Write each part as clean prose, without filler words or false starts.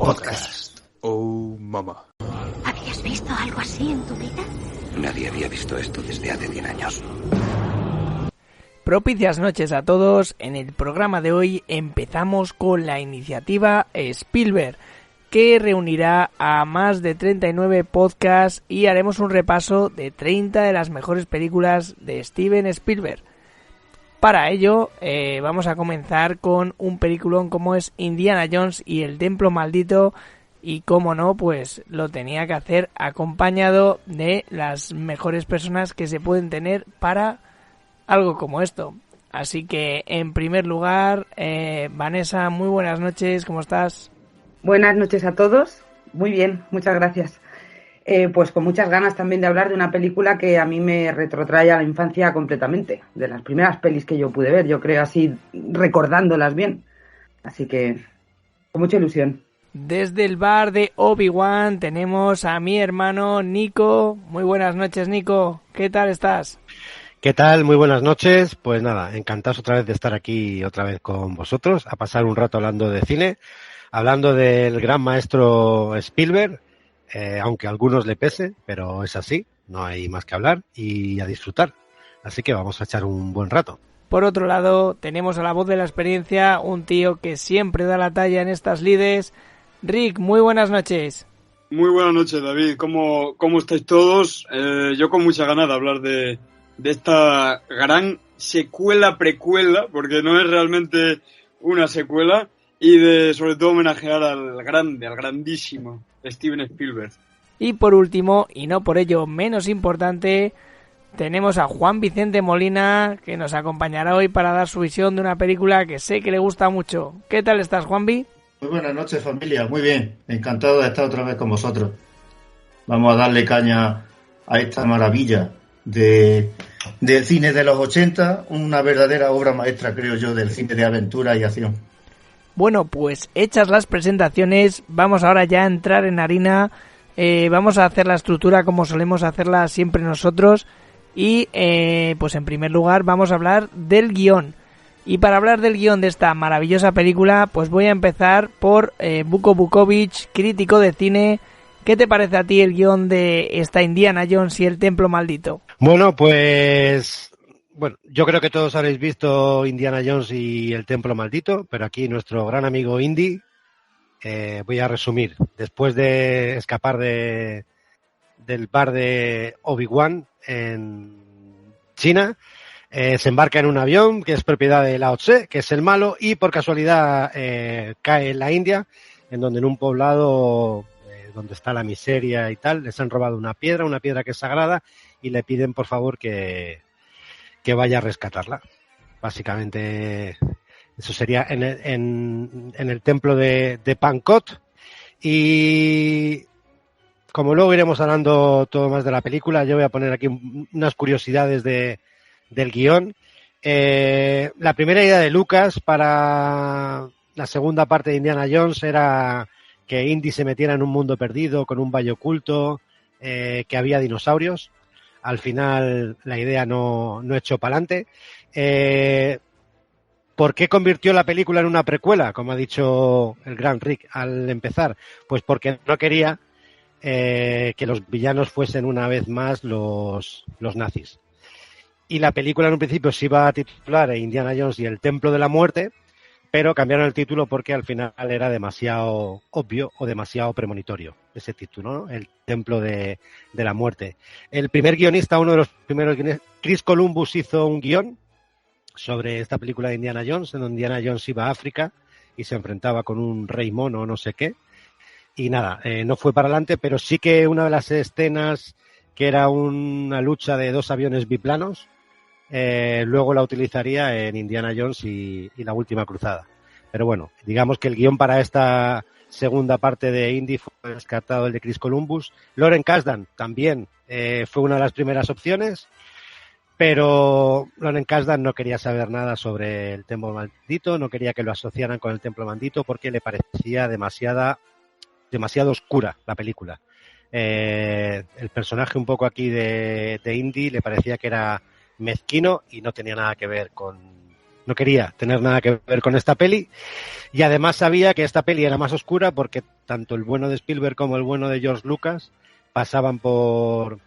Podcast. Oh, mamá. ¿Habías visto algo así en tu vida? Nadie había visto esto desde hace 10 años. Propicias noches a todos. En el programa de hoy empezamos con la iniciativa Spielberg, que reunirá a más de 39 podcasts y haremos un repaso de 30 de las mejores películas de Steven Spielberg. Para ello vamos a comenzar con un peliculón como es Indiana Jones y el Templo Maldito, y como no, pues lo tenía que hacer acompañado de las mejores personas que se pueden tener para algo como esto. Así que en primer lugar, Vanessa, muy buenas noches, ¿cómo estás? Buenas noches a todos, muy bien, muchas gracias. Pues con muchas ganas también de hablar de una película que a mí me retrotrae a la infancia completamente, de las primeras pelis que yo pude ver, yo creo, así recordándolas bien. Así que con mucha ilusión. Desde el bar de Obi-Wan tenemos a mi hermano Nico. Muy buenas noches, Nico, ¿qué tal estás? ¿Qué tal? Muy buenas noches. Pues nada, encantados otra vez de estar aquí otra vez con vosotros, a pasar un rato hablando de cine, hablando del gran maestro Spielberg. Aunque a algunos le pese, pero es así, no hay más que hablar y a disfrutar. Así que vamos a echar un buen rato. Por otro lado, tenemos a la voz de la experiencia, un tío que siempre da la talla en estas lides. Rick, muy buenas noches. Muy buenas noches, David. ¿Cómo estáis todos? Yo con mucha ganas de hablar de esta gran precuela, porque no es realmente una secuela, y de sobre todo homenajear al grandísimo Steven Spielberg. Y por último, y no por ello menos importante, tenemos a Juan Vicente Molina, que nos acompañará hoy para dar su visión de una película que sé que le gusta mucho. ¿Qué tal estás, Juanvi? Muy buenas noches, familia. Muy bien. Encantado de estar otra vez con vosotros. Vamos a darle caña a esta maravilla del cine de los 80, una verdadera obra maestra, creo yo, del cine de aventura y acción. Bueno, pues hechas las presentaciones, vamos ahora ya a entrar en harina. Vamos a hacer la estructura como solemos hacerla siempre nosotros. Y pues en primer lugar vamos a hablar del guión. Y para hablar del guión de esta maravillosa película, pues voy a empezar por Buko Vukovic, crítico de cine. ¿Qué te parece a ti el guión de esta Indiana Jones y el Templo Maldito? Bueno, pues yo creo que todos habréis visto Indiana Jones y el Templo Maldito, pero aquí nuestro gran amigo Indy, voy a resumir. Después de escapar del bar de Obi-Wan en China, se embarca en un avión que es propiedad de Lao Tse, que es el malo, y por casualidad cae en la India, en un poblado donde está la miseria y tal, les han robado una piedra que es sagrada, y le piden por favor que vaya a rescatarla. Básicamente eso sería en el templo de Pankot. Y como luego iremos hablando todo más de la película, yo voy a poner aquí unas curiosidades del guión. La primera idea de Lucas para la segunda parte de Indiana Jones era que Indy se metiera en un mundo perdido con un valle oculto, que había dinosaurios. Al final la idea no echó para adelante. ¿Por qué convirtió la película en una precuela? Como ha dicho el gran Rick al empezar. Pues porque no quería que los villanos fuesen una vez más los nazis. Y la película en un principio se iba a titular Indiana Jones y el Templo de la Muerte, pero cambiaron el título porque al final era demasiado obvio o demasiado premonitorio ese título, ¿no? El Templo de la Muerte. El primer guionista, uno de los primeros guionistas, Chris Columbus, hizo un guión sobre esta película de Indiana Jones, en donde Indiana Jones iba a África y se enfrentaba con un rey mono o no sé qué. Y nada, no fue para adelante, pero sí que una de las escenas, que era una lucha de dos aviones biplanos, luego la utilizaría en Indiana Jones y la Última Cruzada. Pero bueno, digamos que el guión para esta segunda parte de Indy fue descartado el de Chris Columbus. Lawrence Kasdan también fue una de las primeras opciones, pero Lawrence Kasdan no quería saber nada sobre el Templo Maldito, no quería que lo asociaran con el Templo Maldito porque le parecía demasiado oscura la película. El personaje un poco aquí de Indy le parecía que era mezquino y no tenía nada que ver con no quería tener nada que ver con esta peli, y además sabía que esta peli era más oscura porque tanto el bueno de Spielberg como el bueno de George Lucas pasaban por,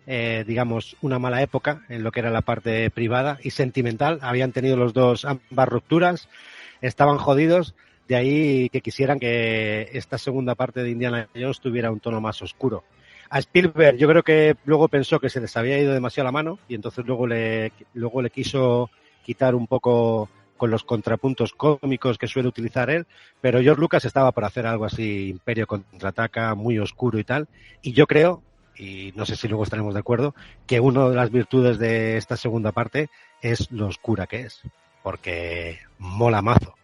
digamos, una mala época en lo que era la parte privada y sentimental. Habían tenido los dos ambas rupturas, estaban jodidos, de ahí que quisieran que esta segunda parte de Indiana Jones tuviera un tono más oscuro. A Spielberg yo creo que luego pensó que se les había ido demasiado la mano y entonces luego le quiso quitar un poco con los contrapuntos cómicos que suele utilizar él, pero George Lucas estaba por hacer algo así, Imperio contraataca, muy oscuro y tal, y yo creo, y no sé si luego estaremos de acuerdo, que una de las virtudes de esta segunda parte es lo oscura que es, porque mola mazo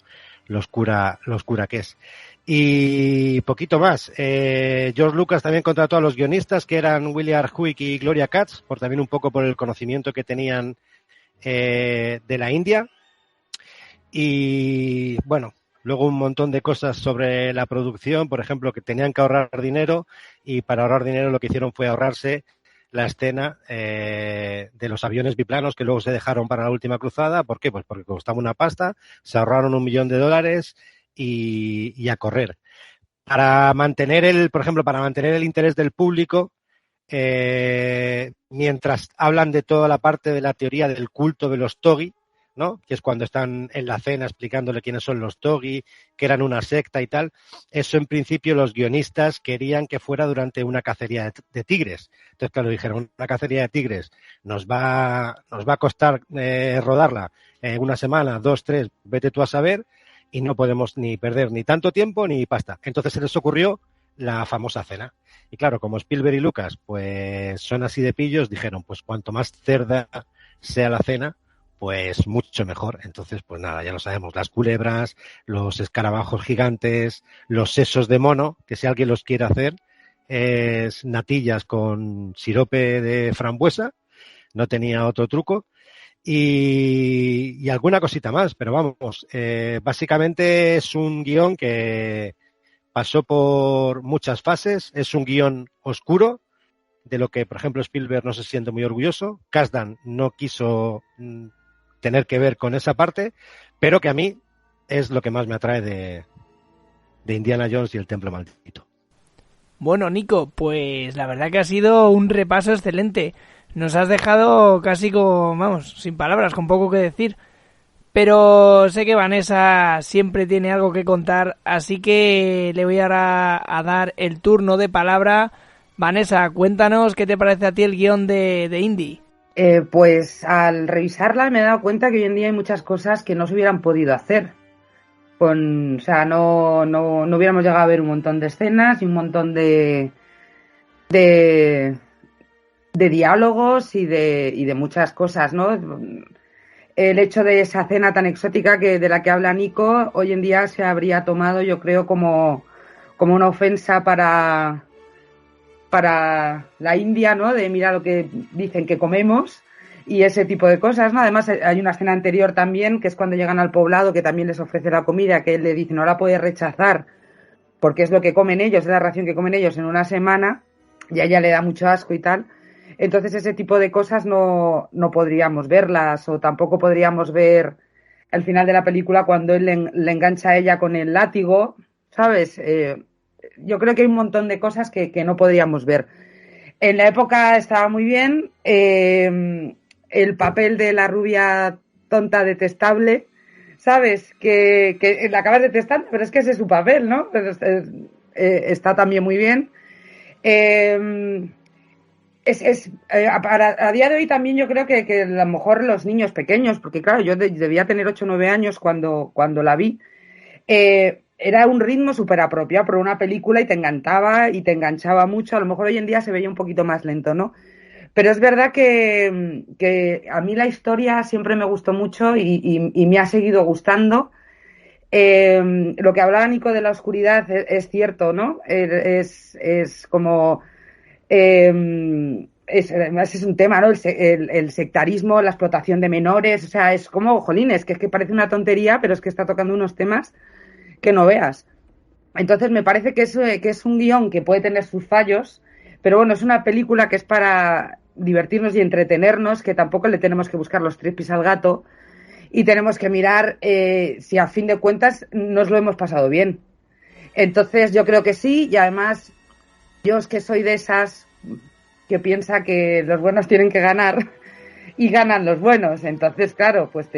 lo oscura que es. Y poquito más. George Lucas también contrató a los guionistas, que eran William Huyck y Gloria Katz, también un poco por el conocimiento que tenían de la India. Y bueno, luego un montón de cosas sobre la producción, por ejemplo, que tenían que ahorrar dinero, y para ahorrar dinero lo que hicieron fue ahorrarse la escena de los aviones biplanos que luego se dejaron para la última cruzada. ¿Por qué? Pues porque costaba una pasta, se ahorraron $1 millón y a correr. Para mantener el interés del público, mientras hablan de toda la parte de la teoría del culto de los Togi, ¿no? Que es cuando están en la cena explicándole quiénes son los Togi, que eran una secta y tal. Eso en principio los guionistas querían que fuera durante una cacería de tigres. Entonces, claro, dijeron, una cacería de tigres nos va a costar rodarla una semana, 2, 3, vete tú a saber, y no podemos ni perder ni tanto tiempo ni pasta. Entonces se les ocurrió la famosa cena. Y claro, como Spielberg y Lucas pues son así de pillos, dijeron, pues cuanto más cerda sea la cena, pues mucho mejor. Entonces, pues nada, ya lo sabemos, las culebras, los escarabajos gigantes, los sesos de mono, que si alguien los quiere hacer, es natillas con sirope de frambuesa, no tenía otro truco, y alguna cosita más, pero vamos, básicamente es un guión que pasó por muchas fases, es un guión oscuro, de lo que, por ejemplo, Spielberg no se siente muy orgulloso, Kasdan no quiso tener que ver con esa parte, pero que a mí es lo que más me atrae de Indiana Jones y el Templo Maldito. Bueno, Nico, pues la verdad que ha sido un repaso excelente. Nos has dejado casi sin palabras, con poco que decir. Pero sé que Vanessa siempre tiene algo que contar, así que le voy ahora a dar el turno de palabra. Vanessa, cuéntanos qué te parece a ti el guión de Indy. Pues al revisarla me he dado cuenta que hoy en día hay muchas cosas que no se hubieran podido hacer. No hubiéramos llegado a ver un montón de escenas y un montón de diálogos y de muchas cosas, ¿no? El hecho de esa cena tan exótica de la que habla Nico, hoy en día se habría tomado, yo creo, como una ofensa para la India, ¿no? De mira lo que dicen que comemos y ese tipo de cosas, ¿no? Además hay una escena anterior también, que es cuando llegan al poblado, que también les ofrece la comida, que él le dice no la puede rechazar porque es lo que comen ellos, es la ración que comen ellos en una semana, y a ella le da mucho asco y tal. Entonces ese tipo de cosas no podríamos verlas, o tampoco podríamos ver al final de la película cuando él le engancha a ella con el látigo, ¿sabes? Yo creo que hay un montón de cosas que no podríamos ver. En la época estaba muy bien, el papel de la rubia tonta detestable, ¿sabes? Que la acabas detestando, pero es que ese es su papel, ¿no? Está también muy bien. A día de hoy también yo creo que a lo mejor los niños pequeños, porque claro, yo debía tener 8 o 9 años cuando la vi, era un ritmo súper apropiado para una película y te encantaba y te enganchaba mucho. A lo mejor hoy en día se veía un poquito más lento, ¿no? Pero es verdad que a mí la historia siempre me gustó mucho y me ha seguido gustando. Lo que hablaba Nico de la oscuridad es cierto, ¿no? Es como... además es un tema, ¿no? El sectarismo, la explotación de menores, o sea, es como, jolines, que es que parece una tontería, pero es que está tocando unos temas que no veas. Entonces me parece que es un guión que puede tener sus fallos, pero bueno, es una película que es para divertirnos y entretenernos, que tampoco le tenemos que buscar los tripis al gato, y tenemos que mirar si a fin de cuentas nos lo hemos pasado bien. Entonces yo creo que sí, y además yo es que soy de esas que piensa que los buenos tienen que ganar y ganan los buenos. Entonces, claro, pues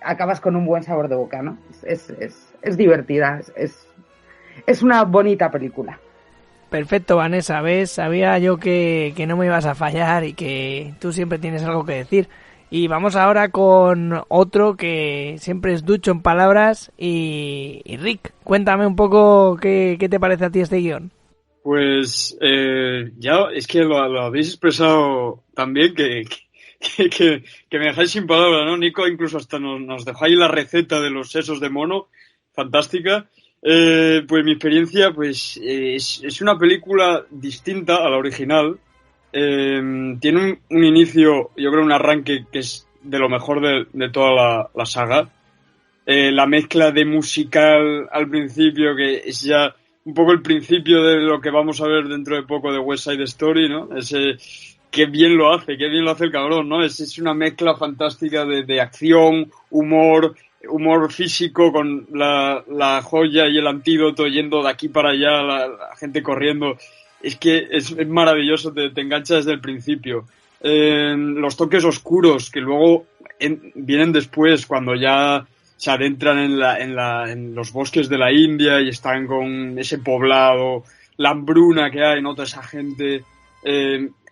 acabas con un buen sabor de boca, ¿no? Es divertida, es una bonita película. Perfecto, Vanessa, ¿ves? Sabía yo que no me ibas a fallar y que tú siempre tienes algo que decir. Y vamos ahora con otro que siempre es ducho en palabras y Rick, cuéntame un poco qué te parece a ti este guión. Pues ya es que lo habéis expresado también que me dejáis sin palabras, ¿no? Nico incluso hasta nos dejó ahí la receta de los sesos de mono, fantástica. Pues mi experiencia pues es una película distinta a la original. Tiene un inicio, yo creo un arranque que es de lo mejor de toda la saga. La mezcla de musical al principio, que es ya un poco el principio de lo que vamos a ver dentro de poco de West Side Story, ¿no? Qué bien lo hace el cabrón, ¿no? Es una mezcla fantástica de acción, humor físico con la joya y el antídoto yendo de aquí para allá, la gente corriendo. Es que es maravilloso, te engancha desde el principio. Los toques oscuros que luego vienen después, cuando ya se adentran en los bosques de la India y están con ese poblado, la hambruna que hay, ¿no? Toda esa gente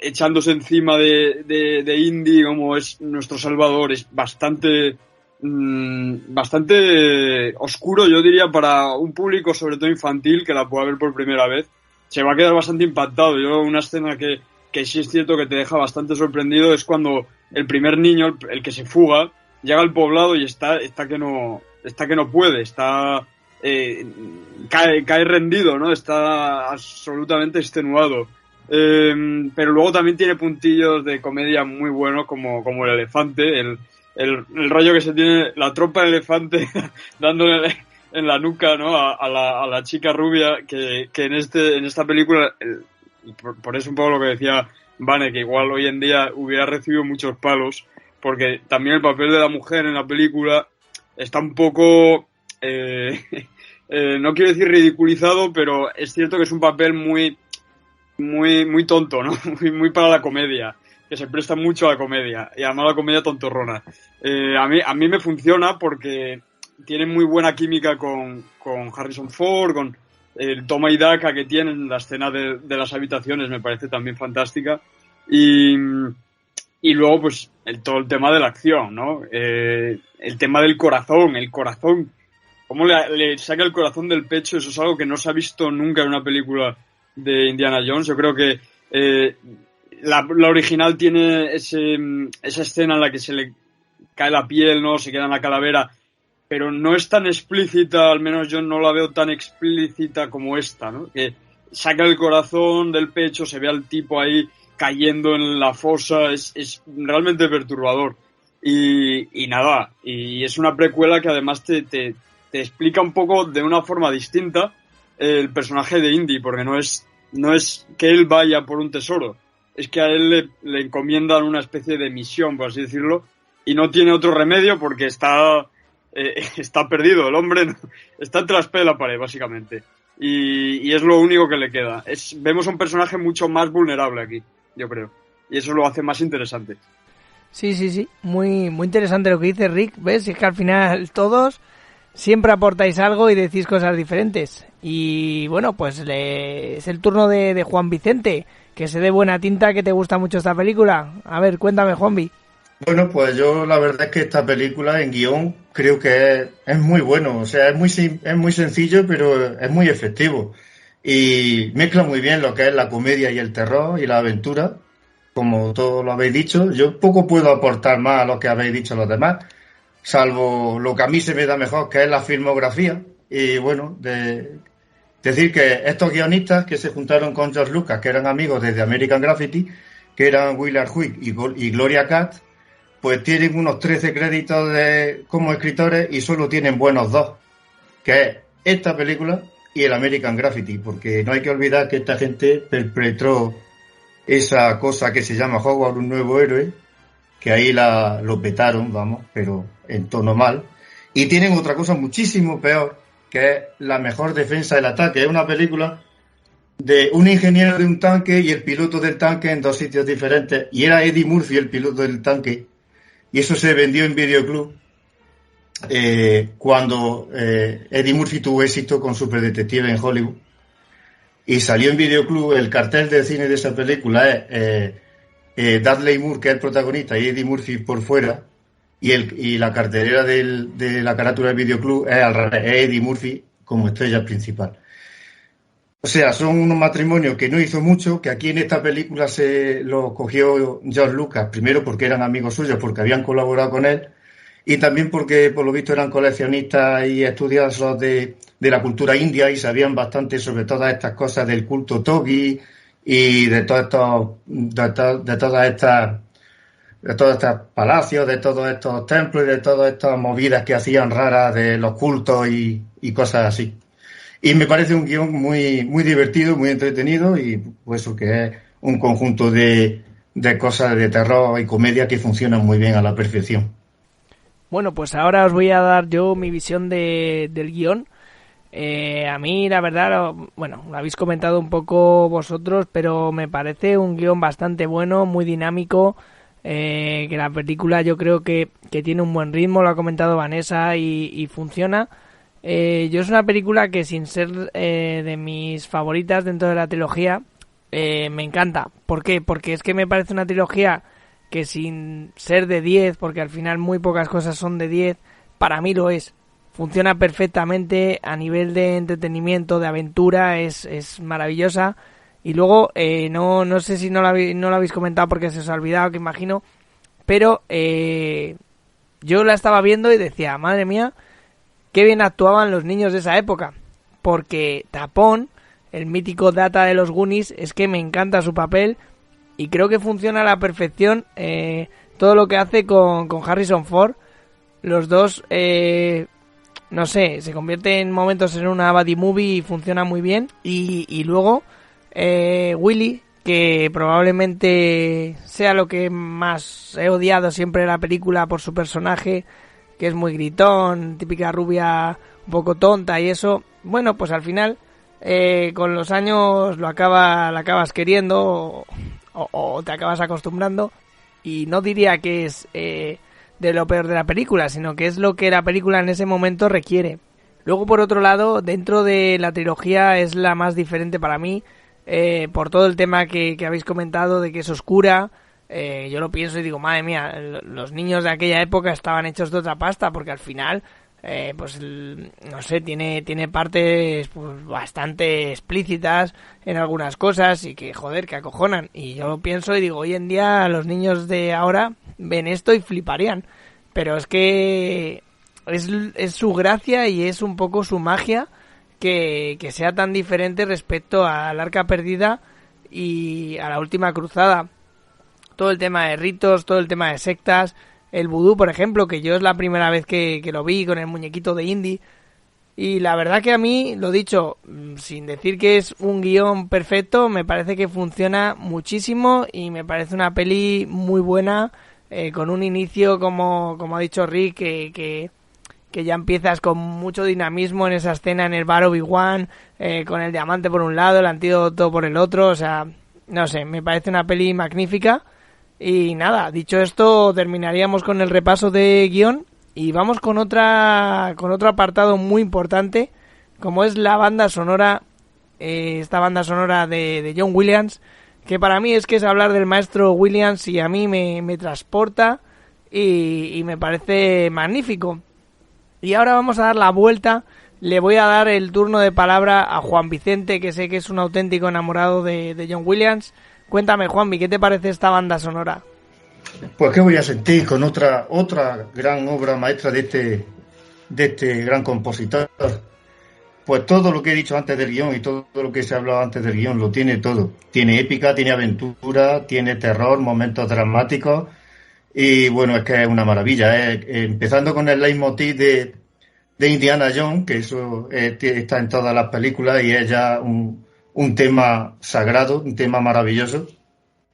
echándose encima de Indy como es nuestro Salvador. Es bastante oscuro, yo diría, para un público sobre todo infantil que la pueda ver por primera vez. Se va a quedar bastante impactado. Una escena que sí es cierto que te deja bastante sorprendido es cuando el primer niño, el que se fuga, llega al poblado y está que no puede, cae rendido, ¿no? Está absolutamente extenuado. Pero luego también tiene puntillos de comedia muy buenos como el elefante, el rollo que se tiene la tropa de elefante dándole en la nuca, ¿no? a la chica rubia que en esta película, por eso un poco lo que decía Vane, que igual hoy en día hubiera recibido muchos palos, porque también el papel de la mujer en la película está un poco no quiero decir ridiculizado, pero es cierto que es un papel muy tonto, ¿no? Muy para la comedia, que se presta mucho a la comedia, y además la comedia tontorrona. A mí me funciona porque tiene muy buena química con Harrison Ford, con el toma y daca que tienen, la escena de las habitaciones me parece también fantástica, y luego pues todo el tema de la acción, ¿no? El tema del corazón, cómo le saca el corazón del pecho, eso es algo que no se ha visto nunca en una película de Indiana Jones. Yo creo que la original tiene esa escena en la que se le cae la piel, ¿no? Se queda en la calavera, pero no es tan explícita, al menos yo no la veo tan explícita como esta, ¿no? Que saca el corazón del pecho, se ve al tipo ahí cayendo en la fosa, es realmente perturbador. Y nada, y es una precuela que además te explica un poco de una forma distinta el personaje de Indy, porque no es que él vaya por un tesoro, es que a él le encomiendan una especie de misión, por así decirlo, y no tiene otro remedio porque está perdido, el hombre está entre la espada y la pared, básicamente, y es lo único que le queda. Vemos a un personaje mucho más vulnerable aquí, yo creo, y eso lo hace más interesante. Sí, muy interesante lo que dice Rick, ¿ves? Es que al final todos siempre aportáis algo y decís cosas diferentes. Y bueno, pues es el turno de Juan Vicente, que se dé buena tinta, que te gusta mucho esta película. A ver, cuéntame, Juanvi. Bueno, pues yo la verdad es que esta película en guión creo que es muy bueno. O sea, es muy sencillo, pero es muy efectivo. Y mezcla muy bien lo que es la comedia y el terror y la aventura, como todos lo habéis dicho. Yo poco puedo aportar más a lo que habéis dicho los demás, salvo lo que a mí se me da mejor, que es la filmografía. Y bueno, decir que estos guionistas que se juntaron con George Lucas, que eran amigos desde American Graffiti, que eran Willard Huyck y Gloria Katz, pues tienen unos 13 créditos como escritores y solo tienen buenos 2, que es esta película y el American Graffiti, porque no hay que olvidar que esta gente perpetró esa cosa que se llama Howard, un nuevo héroe, que ahí lo petaron, vamos, pero en tono mal. Y tienen otra cosa muchísimo peor, que es La mejor defensa del ataque. Es una película de un ingeniero de un tanque y el piloto del tanque en dos sitios diferentes. Y era Eddie Murphy el piloto del tanque. Y eso se vendió en Videoclub cuando Eddie Murphy tuvo éxito con Superdetective en Hollywood. Y salió en Videoclub. El cartel de cine de esa película es Dudley Moore, que es el protagonista, y Eddie Murphy por fuera. Y la cartelera de la carátula del Videoclub es al revés, es Eddie Murphy como estrella principal. O sea, son unos matrimonios que no hizo mucho, que aquí en esta película se lo cogió George Lucas, primero porque eran amigos suyos, porque habían colaborado con él, y también porque por lo visto eran coleccionistas y estudiosos de la cultura india y sabían bastante sobre todas estas cosas del culto Togi y de todos estos palacios, de todos estos templos y de todas estas movidas que hacían raras de los cultos y cosas así. Y me parece un guión muy, muy divertido, muy entretenido y pues eso que es un conjunto de cosas de terror y comedia que funcionan muy bien a la perfección. Bueno, pues ahora os voy a dar yo mi visión del guión. A mí, la verdad, bueno, lo habéis comentado un poco vosotros, pero me parece un guión bastante bueno, muy dinámico, que la película yo creo que tiene un buen ritmo, lo ha comentado Vanessa, y funciona. Yo es una película que sin ser de mis favoritas dentro de la trilogía, me encanta. ¿Por qué? Porque es que me parece una trilogía que sin ser de 10, porque al final muy pocas cosas son de 10, para mí lo es. Funciona perfectamente a nivel de entretenimiento, de aventura, es maravillosa. Y luego, no sé si no lo habéis comentado porque se os ha olvidado, que imagino, pero yo la estaba viendo y decía, madre mía, qué bien actuaban los niños de esa época. Porque Tapón, el mítico Data de los Goonies, es que me encanta su papel y creo que funciona a la perfección todo lo que hace con Harrison Ford. Los dos, no sé, se convierte en momentos en una buddy movie y funciona muy bien. Y luego Willy, que probablemente sea lo que más he odiado siempre de la película por su personaje, que es muy gritón, típica rubia un poco tonta y eso. Bueno, pues al final con los años la acabas queriendo o te acabas acostumbrando, y no diría que es de lo peor de la película, sino que es lo que la película en ese momento requiere. Luego, por otro lado, dentro de la trilogía es la más diferente para mí, por todo el tema que habéis comentado de que es oscura. Yo lo pienso y digo, madre mía, los niños de aquella época estaban hechos de otra pasta, porque al final, pues no sé, tiene partes pues bastante explícitas en algunas cosas y que, joder, que acojonan. Y yo lo pienso y digo, hoy en día los niños de ahora ven esto y fliparían. Pero es que es su gracia y es un poco su magia que sea tan diferente respecto al Arca Perdida y a la Última Cruzada. Todo el tema de ritos, todo el tema de sectas, el vudú, por ejemplo, que yo es la primera vez que lo vi con el muñequito de Indy. Y la verdad que a mí, lo dicho, sin decir que es un guión perfecto, me parece que funciona muchísimo y me parece una peli muy buena, con un inicio, como ha dicho Rick, que ya empiezas con mucho dinamismo en esa escena en el bar Obi-Wan, con el diamante por un lado, el antídoto por el otro. O sea, no sé, me parece una peli magnífica. Y nada, dicho esto, terminaríamos con el repaso de guión y vamos con otro apartado muy importante, como es la banda sonora, esta banda sonora de John Williams, que para mí es hablar del maestro Williams y a mí me transporta y me parece magnífico. Y ahora vamos a dar la vuelta, le voy a dar el turno de palabra a Juan Vicente, que sé que es un auténtico enamorado de John Williams. Cuéntame, Juanvi, ¿qué te parece esta banda sonora? Pues qué voy a sentir con otra gran obra maestra de este gran compositor. Pues todo lo que he dicho antes del guión y todo lo que se ha hablado antes del guión lo tiene todo. Tiene épica, tiene aventura, tiene terror, momentos dramáticos y bueno, es que es una maravilla. Empezando con el leitmotiv de Indiana Jones, que eso está en todas las películas y es ya un tema sagrado, un tema maravilloso.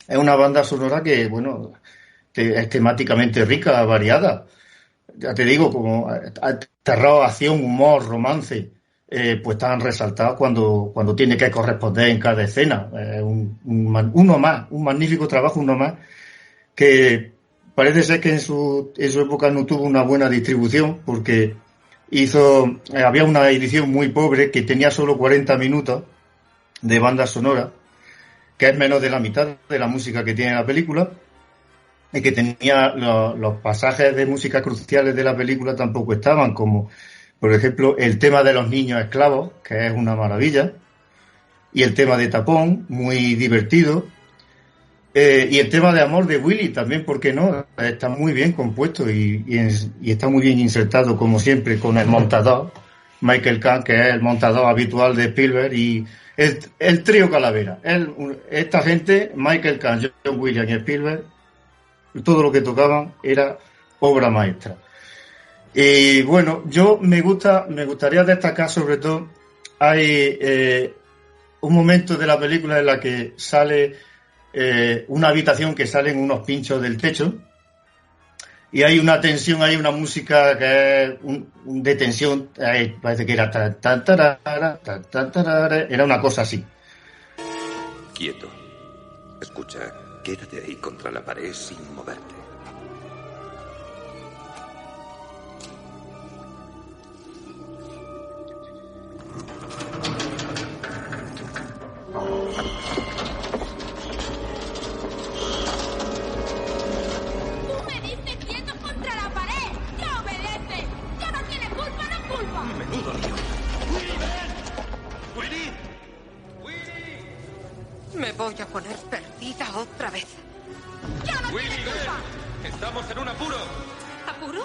Es una banda sonora que, bueno, es temáticamente rica, variada. Ya te digo, como terror, acción, humor, romance, pues están resaltados cuando tiene que corresponder en cada escena. Uno más, un magnífico trabajo, uno más, que parece ser que en su época no tuvo una buena distribución, porque había una edición muy pobre que tenía solo 40 minutos de banda sonora, que es menos de la mitad de la música que tiene la película, y que tenía los pasajes de música cruciales de la película tampoco estaban, como por ejemplo el tema de los niños esclavos, que es una maravilla, y el tema de Tapón, muy divertido, y el tema de amor de Willy también, ¿por qué no? Está muy bien compuesto y está muy bien insertado, como siempre, con el montador Michael Kahn, que es el montador habitual de Spielberg, y el trío Calavera. Esta gente, Michael Kahn, John Williams y Spielberg, todo lo que tocaban era obra maestra. Y bueno, me gustaría destacar sobre todo, hay un momento de la película en la que sale una habitación que salen unos pinchos del techo y hay una tensión, hay una música que es de tensión, parece que era era una cosa así. Quieto. Escucha, quédate ahí contra la pared sin moverte. Me voy a poner perdida otra vez. ¡Ya no tienes culpa! ¡Estamos en un apuro! ¿Apuro?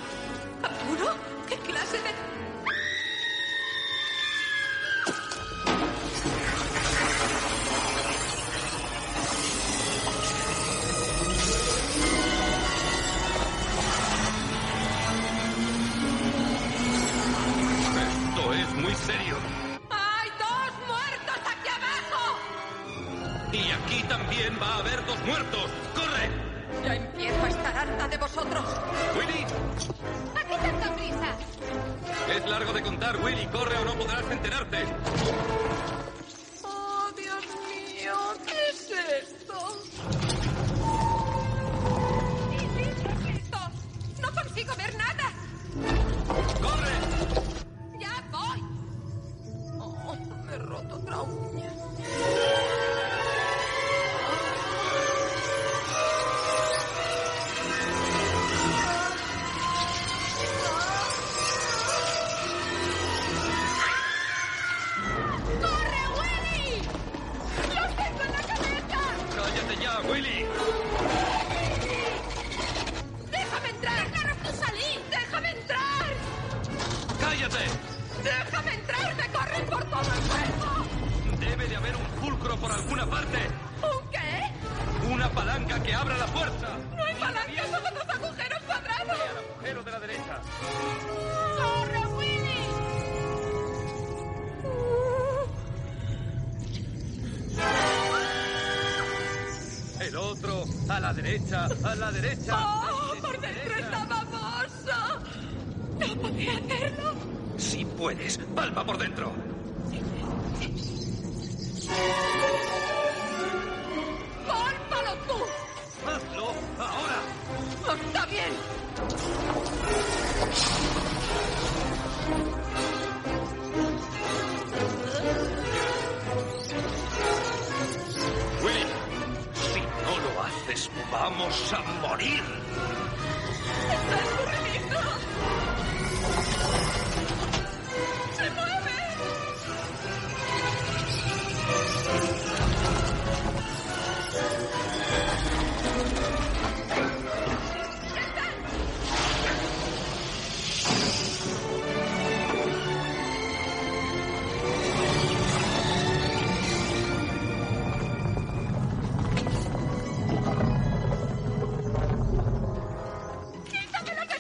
¿Apuro? ¿Qué clase de...? Esto es muy serio. ¡Hay 2 muertos aquí abajo! Y aquí también va a haber 2 muertos. ¡Corre! Ya empiezo a estar harta de vosotros. ¡Willy! ¿A qué tanta prisa? Es largo de contar, Willy. Corre o no podrás enterarte. ¡Oh, Dios mío! ¿Qué es esto? ¿Qué es esto? ¡No consigo ver nada! ¡Corre! ¡Ya voy! Oh, me he roto otra uña. ¡Cállate ya, Willy! ¡Déjame entrar! ¡Déjanos tú salir! ¡Déjame entrar! ¡Cállate! ¡Déjame entrar! ¡Me corren por todo el cuerpo! Debe de haber un fulcro por alguna parte. ¿Un qué? ¡Una palanca que abra la puerta! ¡No hay palanca! ¡Somos 2 agujeros cuadrados! ¡El agujero de la derecha! ¡Corre, Willy! El otro, a la derecha, a la derecha. ¡Oh, por dentro está baboso! ¡No podía hacerlo! Si puedes, palpa por dentro. ¡Pálpalo tú! ¡Hazlo ahora! ¡Está bien! Willy, si no lo haces, vamos a morir. ¡Está escurridizo! ¡Se mueve! ¡Quítame lo que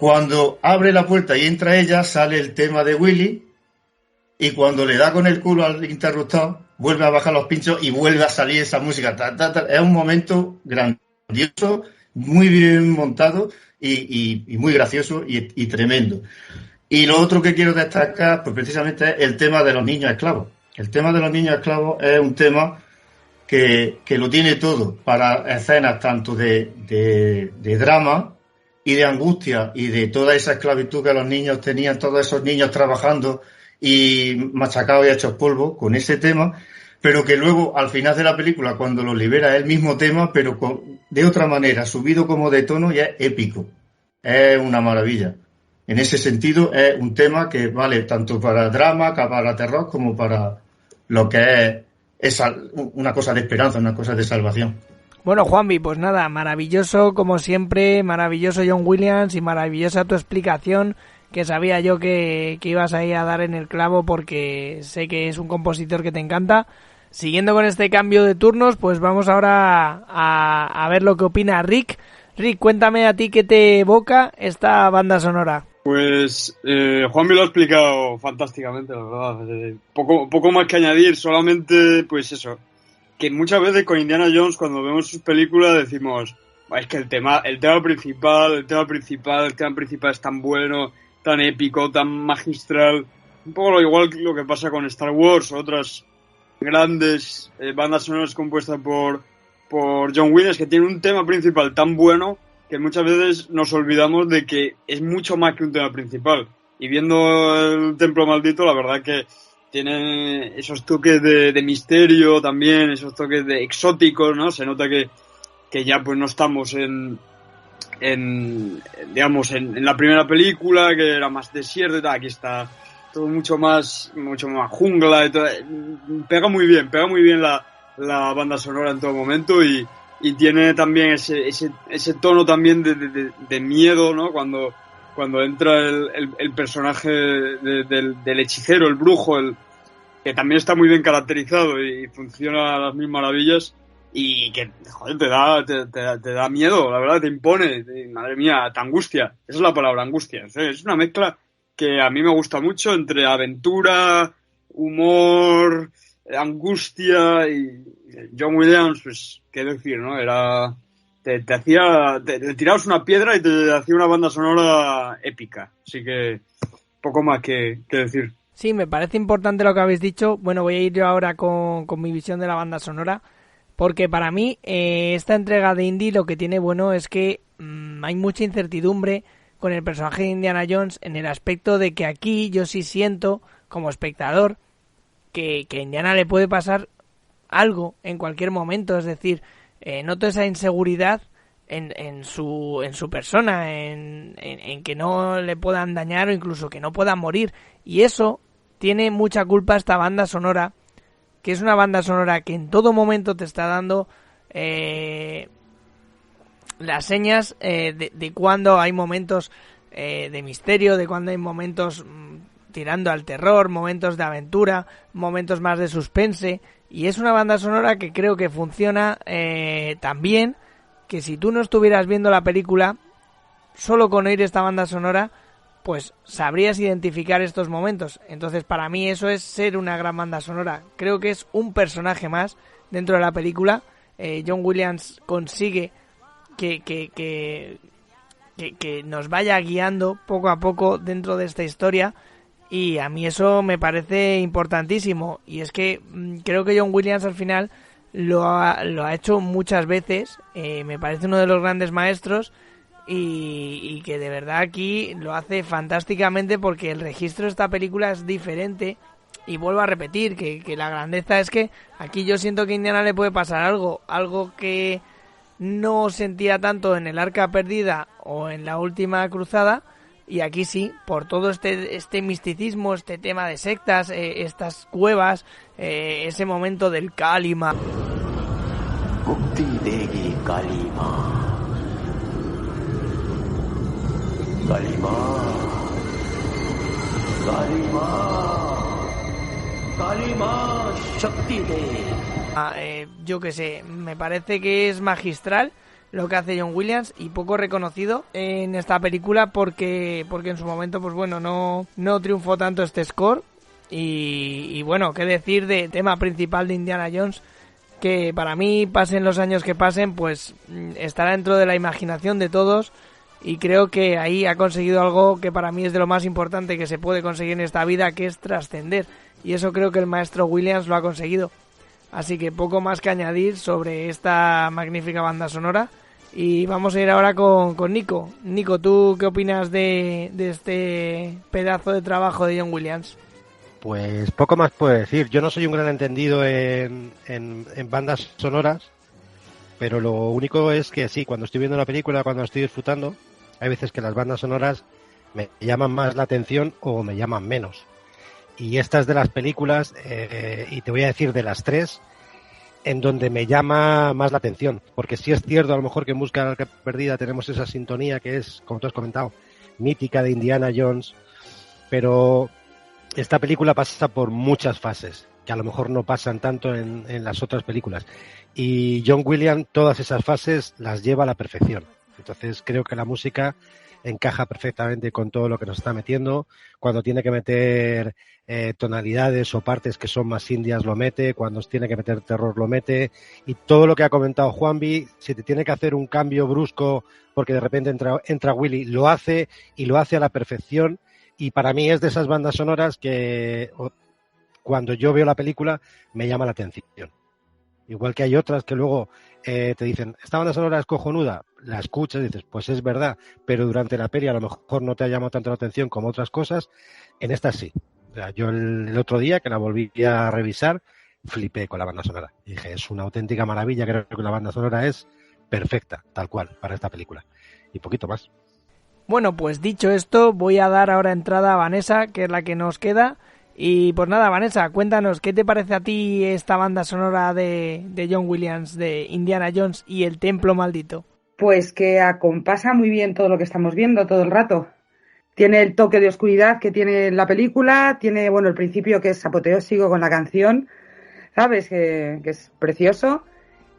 Cuando abre la puerta y entra ella, sale el tema de Willy, y cuando le da con el culo al interruptor, vuelve a bajar los pinchos y vuelve a salir esa música. Es un momento grandioso, muy bien montado y muy gracioso y tremendo. Y lo otro que quiero destacar, pues precisamente es el tema de los niños esclavos. El tema de los niños esclavos es un tema que lo tiene todo para escenas tanto de drama y de angustia y de toda esa esclavitud que los niños tenían, todos esos niños trabajando y machacados y hechos polvo con ese tema, pero que luego al final de la película, cuando los libera, es el mismo tema, pero de otra manera, subido como de tono, y es épico. Es una maravilla. En ese sentido, es un tema que vale tanto para drama, para terror, como para lo que es una cosa de esperanza, una cosa de salvación. Bueno, Juanvi, pues nada, maravilloso como siempre, maravilloso John Williams y maravillosa tu explicación, que sabía yo que ibas ahí a dar en el clavo porque sé que es un compositor que te encanta. Siguiendo con este cambio de turnos, pues vamos ahora a ver lo que opina Rick. Rick, cuéntame a ti qué te evoca esta banda sonora. Pues Juanmi lo ha explicado fantásticamente, la verdad. Poco más que añadir, solamente pues eso, que muchas veces con Indiana Jones cuando vemos sus películas decimos, es que el tema principal es tan bueno, tan épico, tan magistral. Un poco igual lo que pasa con Star Wars o otras grandes bandas sonoras compuestas por John Williams, que tiene un tema principal tan bueno que muchas veces nos olvidamos de que es mucho más que un tema principal. Y viendo el Templo Maldito, la verdad que tiene esos toques de misterio también, esos toques de exóticos, ¿no? Se nota que ya pues no estamos en la primera película, que era más desierto y tal. Aquí está todo mucho más jungla y todo. Pega muy bien la banda sonora en todo momento y tiene también ese tono también de miedo, ¿no? Cuando entra el personaje del hechicero, el brujo, que también está muy bien caracterizado y funciona a las mil maravillas y que, joder, te da miedo, la verdad, te impone, madre mía, te angustia. Esa es la palabra, angustia. Es una mezcla que a mí me gusta mucho entre aventura, humor, angustia y John Williams, pues, qué decir, ¿no? Era... Te tirabas una piedra y te hacía una banda sonora épica. Así que poco más que decir. Sí, me parece importante lo que habéis dicho. Bueno, voy a ir yo ahora con mi visión de la banda sonora. Porque para mí esta entrega de Indy lo que tiene bueno es que hay mucha incertidumbre con el personaje de Indiana Jones en el aspecto de que aquí yo sí siento, como espectador, que a Indiana le puede pasar algo en cualquier momento. Es decir... noto esa inseguridad en su persona, en que no le puedan dañar o incluso que no pueda morir. Y eso tiene mucha culpa esta banda sonora, que es una banda sonora que en todo momento te está dando las señas de cuando hay momentos de misterio, de cuando hay momentos tirando al terror, momentos de aventura, momentos más de suspense. Y es una banda sonora que creo que funciona tan bien que si tú no estuvieras viendo la película, solo con oír esta banda sonora, pues sabrías identificar estos momentos. Entonces para mí eso es ser una gran banda sonora. Creo que es un personaje más dentro de la película. John Williams consigue que nos vaya guiando poco a poco dentro de esta historia. Y a mí eso me parece importantísimo. Y es que creo que John Williams al final lo ha hecho muchas veces. Me parece uno de los grandes maestros. Y que de verdad aquí lo hace fantásticamente porque el registro de esta película es diferente. Y vuelvo a repetir que la grandeza es que aquí yo siento que a Indiana le puede pasar algo que no sentía tanto en el Arca Perdida o en la Última Cruzada. Y aquí sí, por todo este misticismo, este tema de sectas, estas cuevas, ese momento del Kalima. Mukti Devi Kalima. Kalima. Kalima. Kalima Shakti Devi. Yo qué sé, me parece que es magistral. lo que hace John Williams y poco reconocido en esta película porque en su momento pues bueno no triunfó tanto este score y bueno, qué decir de tema principal de Indiana Jones, que para mí, pasen los años que pasen, pues estará dentro de la imaginación de todos y creo que ahí ha conseguido algo que para mí es de lo más importante que se puede conseguir en esta vida, que es trascender, y eso creo que el maestro Williams lo ha conseguido. Así que poco más que añadir sobre esta magnífica banda sonora. Y vamos a ir ahora con Nico. Nico, ¿tú qué opinas de este pedazo de trabajo de John Williams? Pues poco más puedo decir. Yo no soy un gran entendido en bandas sonoras, pero lo único es que sí, cuando estoy viendo la película, cuando estoy disfrutando, hay veces que las bandas sonoras me llaman más la atención o me llaman menos. Y esta es de las películas, y te voy a decir de las tres, en donde me llama más la atención. Porque sí es cierto, a lo mejor que en Busca de la Arca Perdida tenemos esa sintonía que es, como tú has comentado, mítica de Indiana Jones, pero esta película pasa por muchas fases, que a lo mejor no pasan tanto en las otras películas. Y John Williams todas esas fases las lleva a la perfección. Entonces creo que la música encaja perfectamente con todo lo que nos está metiendo. Cuando tiene que meter tonalidades o partes que son más indias lo mete, cuando tiene que meter terror lo mete, y todo lo que ha comentado Juanvi, si te tiene que hacer un cambio brusco porque de repente entra Willy, lo hace y lo hace a la perfección. Y para mí es de esas bandas sonoras que cuando yo veo la película me llama la atención. Igual que hay otras que luego te dicen, esta banda sonora es cojonuda, la escuchas y dices, pues es verdad, pero durante la peli a lo mejor no te ha llamado tanto la atención como otras cosas. En esta sí. O sea, yo el otro día que la volví a revisar, flipé con la banda sonora. Y dije, es una auténtica maravilla, creo que la banda sonora es perfecta, tal cual, para esta película. Y poquito más. Bueno, pues dicho esto, voy a dar ahora entrada a Vanessa, que es la que nos queda. Y pues nada, Vanessa, cuéntanos, ¿qué te parece a ti esta banda sonora de John Williams, de Indiana Jones y el Templo Maldito? Pues que acompasa muy bien todo lo que estamos viendo todo el rato. Tiene el toque de oscuridad que tiene la película, tiene, bueno, el principio que es apoteósico con la canción, ¿sabes? Que es precioso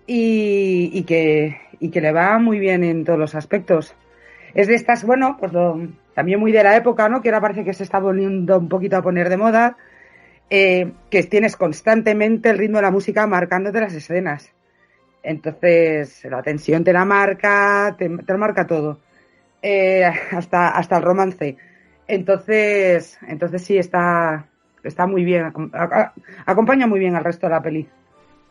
y que le va muy bien en todos los aspectos. Es de estas, bueno, pues también muy de la época, ¿no? Que ahora parece que se está volviendo un poquito a poner de moda, que tienes constantemente el ritmo de la música marcándote las escenas. Entonces, la tensión te la marca, te lo marca todo. Hasta el romance. Entonces sí, está muy bien, acompaña muy bien al resto de la peli.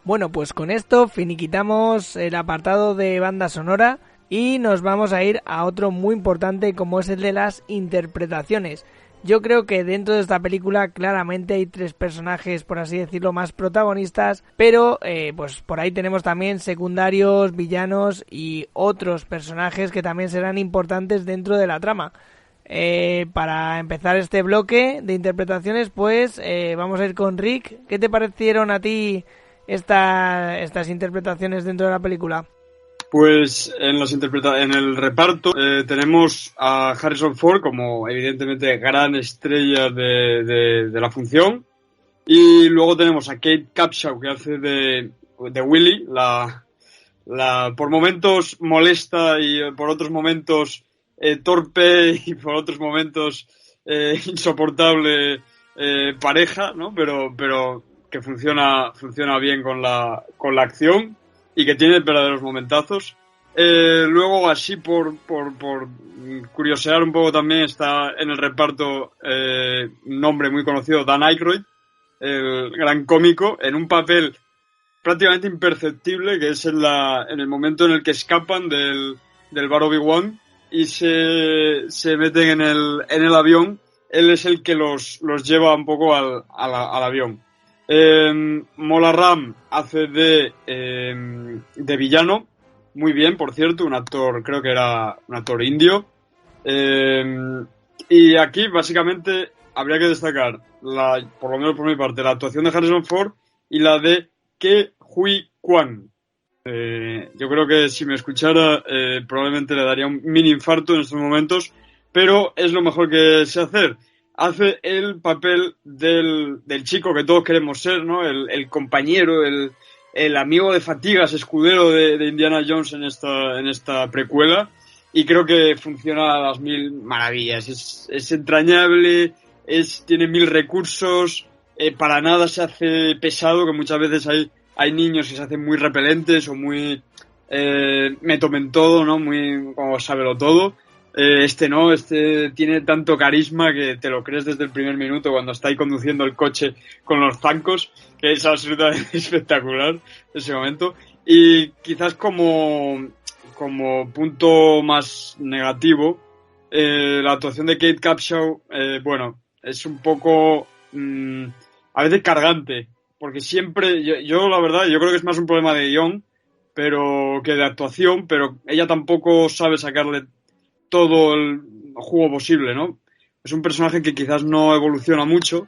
Bueno, pues con esto finiquitamos el apartado de banda sonora y nos vamos a ir a otro muy importante, como es el de las interpretaciones. Yo creo que dentro de esta película claramente hay tres personajes, por así decirlo, más protagonistas, pero pues por ahí tenemos también secundarios, villanos y otros personajes que también serán importantes dentro de la trama. Para empezar este bloque de interpretaciones, pues vamos a ir con Rick. ¿Qué te parecieron a ti estas interpretaciones dentro de la película? Pues en el reparto tenemos a Harrison Ford como evidentemente gran estrella de la función, y luego tenemos a Kate Capshaw que hace de Willy, la por momentos molesta y por otros momentos torpe y por otros momentos insoportable pareja, ¿no? Pero que funciona bien con la acción y que tiene verdaderos momentazos. Luego, así por curiosear un poco, también está en el reparto un nombre muy conocido, Dan Aykroyd, el gran cómico, en un papel prácticamente imperceptible, que es en el momento en el que escapan del bar Obi-Wan y se meten en el avión. Él es el que los lleva un poco al avión. Mola Ram hace de villano, muy bien, por cierto, un actor, creo que era un actor indio. Y aquí básicamente habría que destacar, por lo menos por mi parte, la actuación de Harrison Ford y la de Ke Huy Quan. Yo creo que si me escuchara probablemente le daría un mini infarto en estos momentos, pero es lo mejor que sé hacer. Hace el papel del chico que todos queremos ser, ¿no? El compañero, el el amigo de fatigas, escudero de Indiana Jones en esta precuela, y creo que funciona a las mil maravillas. Es entrañable, tiene mil recursos, para nada se hace pesado, que muchas veces hay niños que se hacen muy repelentes o muy me tomen todo, ¿no? Muy como sábelo todo. No, tiene tanto carisma que te lo crees desde el primer minuto cuando está ahí conduciendo el coche con los zancos, que es absolutamente espectacular ese momento. Y quizás como punto más negativo, la actuación de Kate Capshaw, es un poco a veces cargante, porque siempre, yo la verdad, yo creo que es más un problema de guión que de actuación, pero ella tampoco sabe sacarle todo el jugo posible, ¿no? Es un personaje que quizás no evoluciona mucho,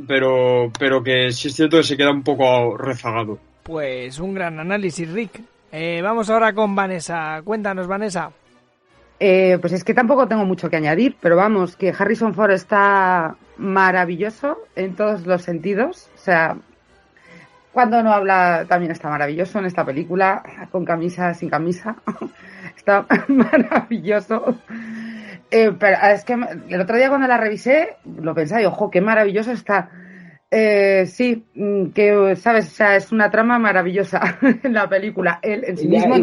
pero que sí es cierto que se queda un poco rezagado. Pues un gran análisis, Rick. Vamos ahora con Vanessa. Cuéntanos, Vanessa. Pues es que tampoco tengo mucho que añadir, pero vamos, que Harrison Ford está maravilloso en todos los sentidos. O sea, cuando no habla también está maravilloso en esta película, con camisa, sin camisa. Está maravilloso. Pero es que el otro día cuando la revisé, lo pensaba y ojo, qué maravilloso está. Sí, que sabes, o sea, es una trama maravillosa en la película. Él en sí mismo,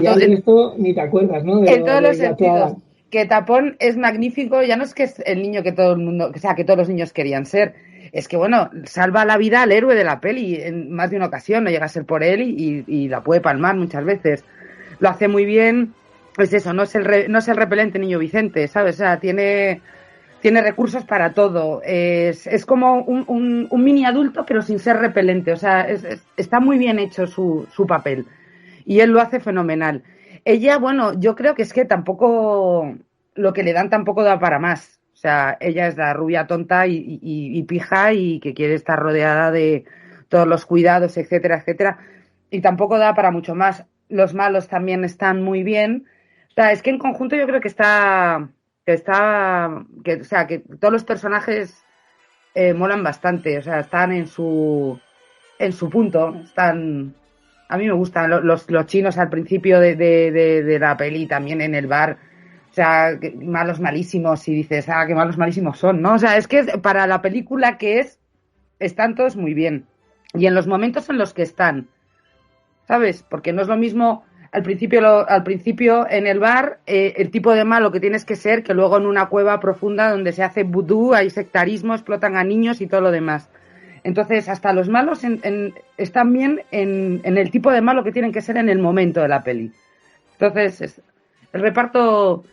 ni te acuerdas, ¿no? En todos los sentidos. Que Tapón es magnífico, ya no es que es el niño que todo el mundo, o sea, que todos los niños querían ser. Es que bueno, salva la vida al héroe de la peli en más de una ocasión, no llega a ser por él y la puede palmar muchas veces. Lo hace muy bien. Pues eso, no es el repelente niño Vicente, ¿sabes? O sea, tiene recursos para todo. Es como un mini adulto, pero sin ser repelente. O sea, está muy bien hecho su papel. Y él lo hace fenomenal. Ella, bueno, yo creo que es que tampoco, lo que le dan tampoco da para más. O sea, ella es la rubia tonta y pija y que quiere estar rodeada de todos los cuidados, etcétera, etcétera. Y tampoco da para mucho más. Los malos también están muy bien. O sea, es que en conjunto yo creo que que todos los personajes molan bastante, o sea, están en su punto, a mí me gustan los chinos al principio de la peli, también en el bar, o sea, malos malísimos, y dices, qué malos malísimos son, ¿no? O sea, es que para la película que están todos muy bien, y en los momentos en los que están, ¿sabes? Porque no es lo mismo al principio en el bar, el tipo de malo que tienes que ser, que luego en una cueva profunda donde se hace vudú, hay sectarismo, explotan a niños y todo lo demás. Entonces, hasta los malos están bien en el tipo de malo que tienen que ser en el momento de la peli. Entonces, el reparto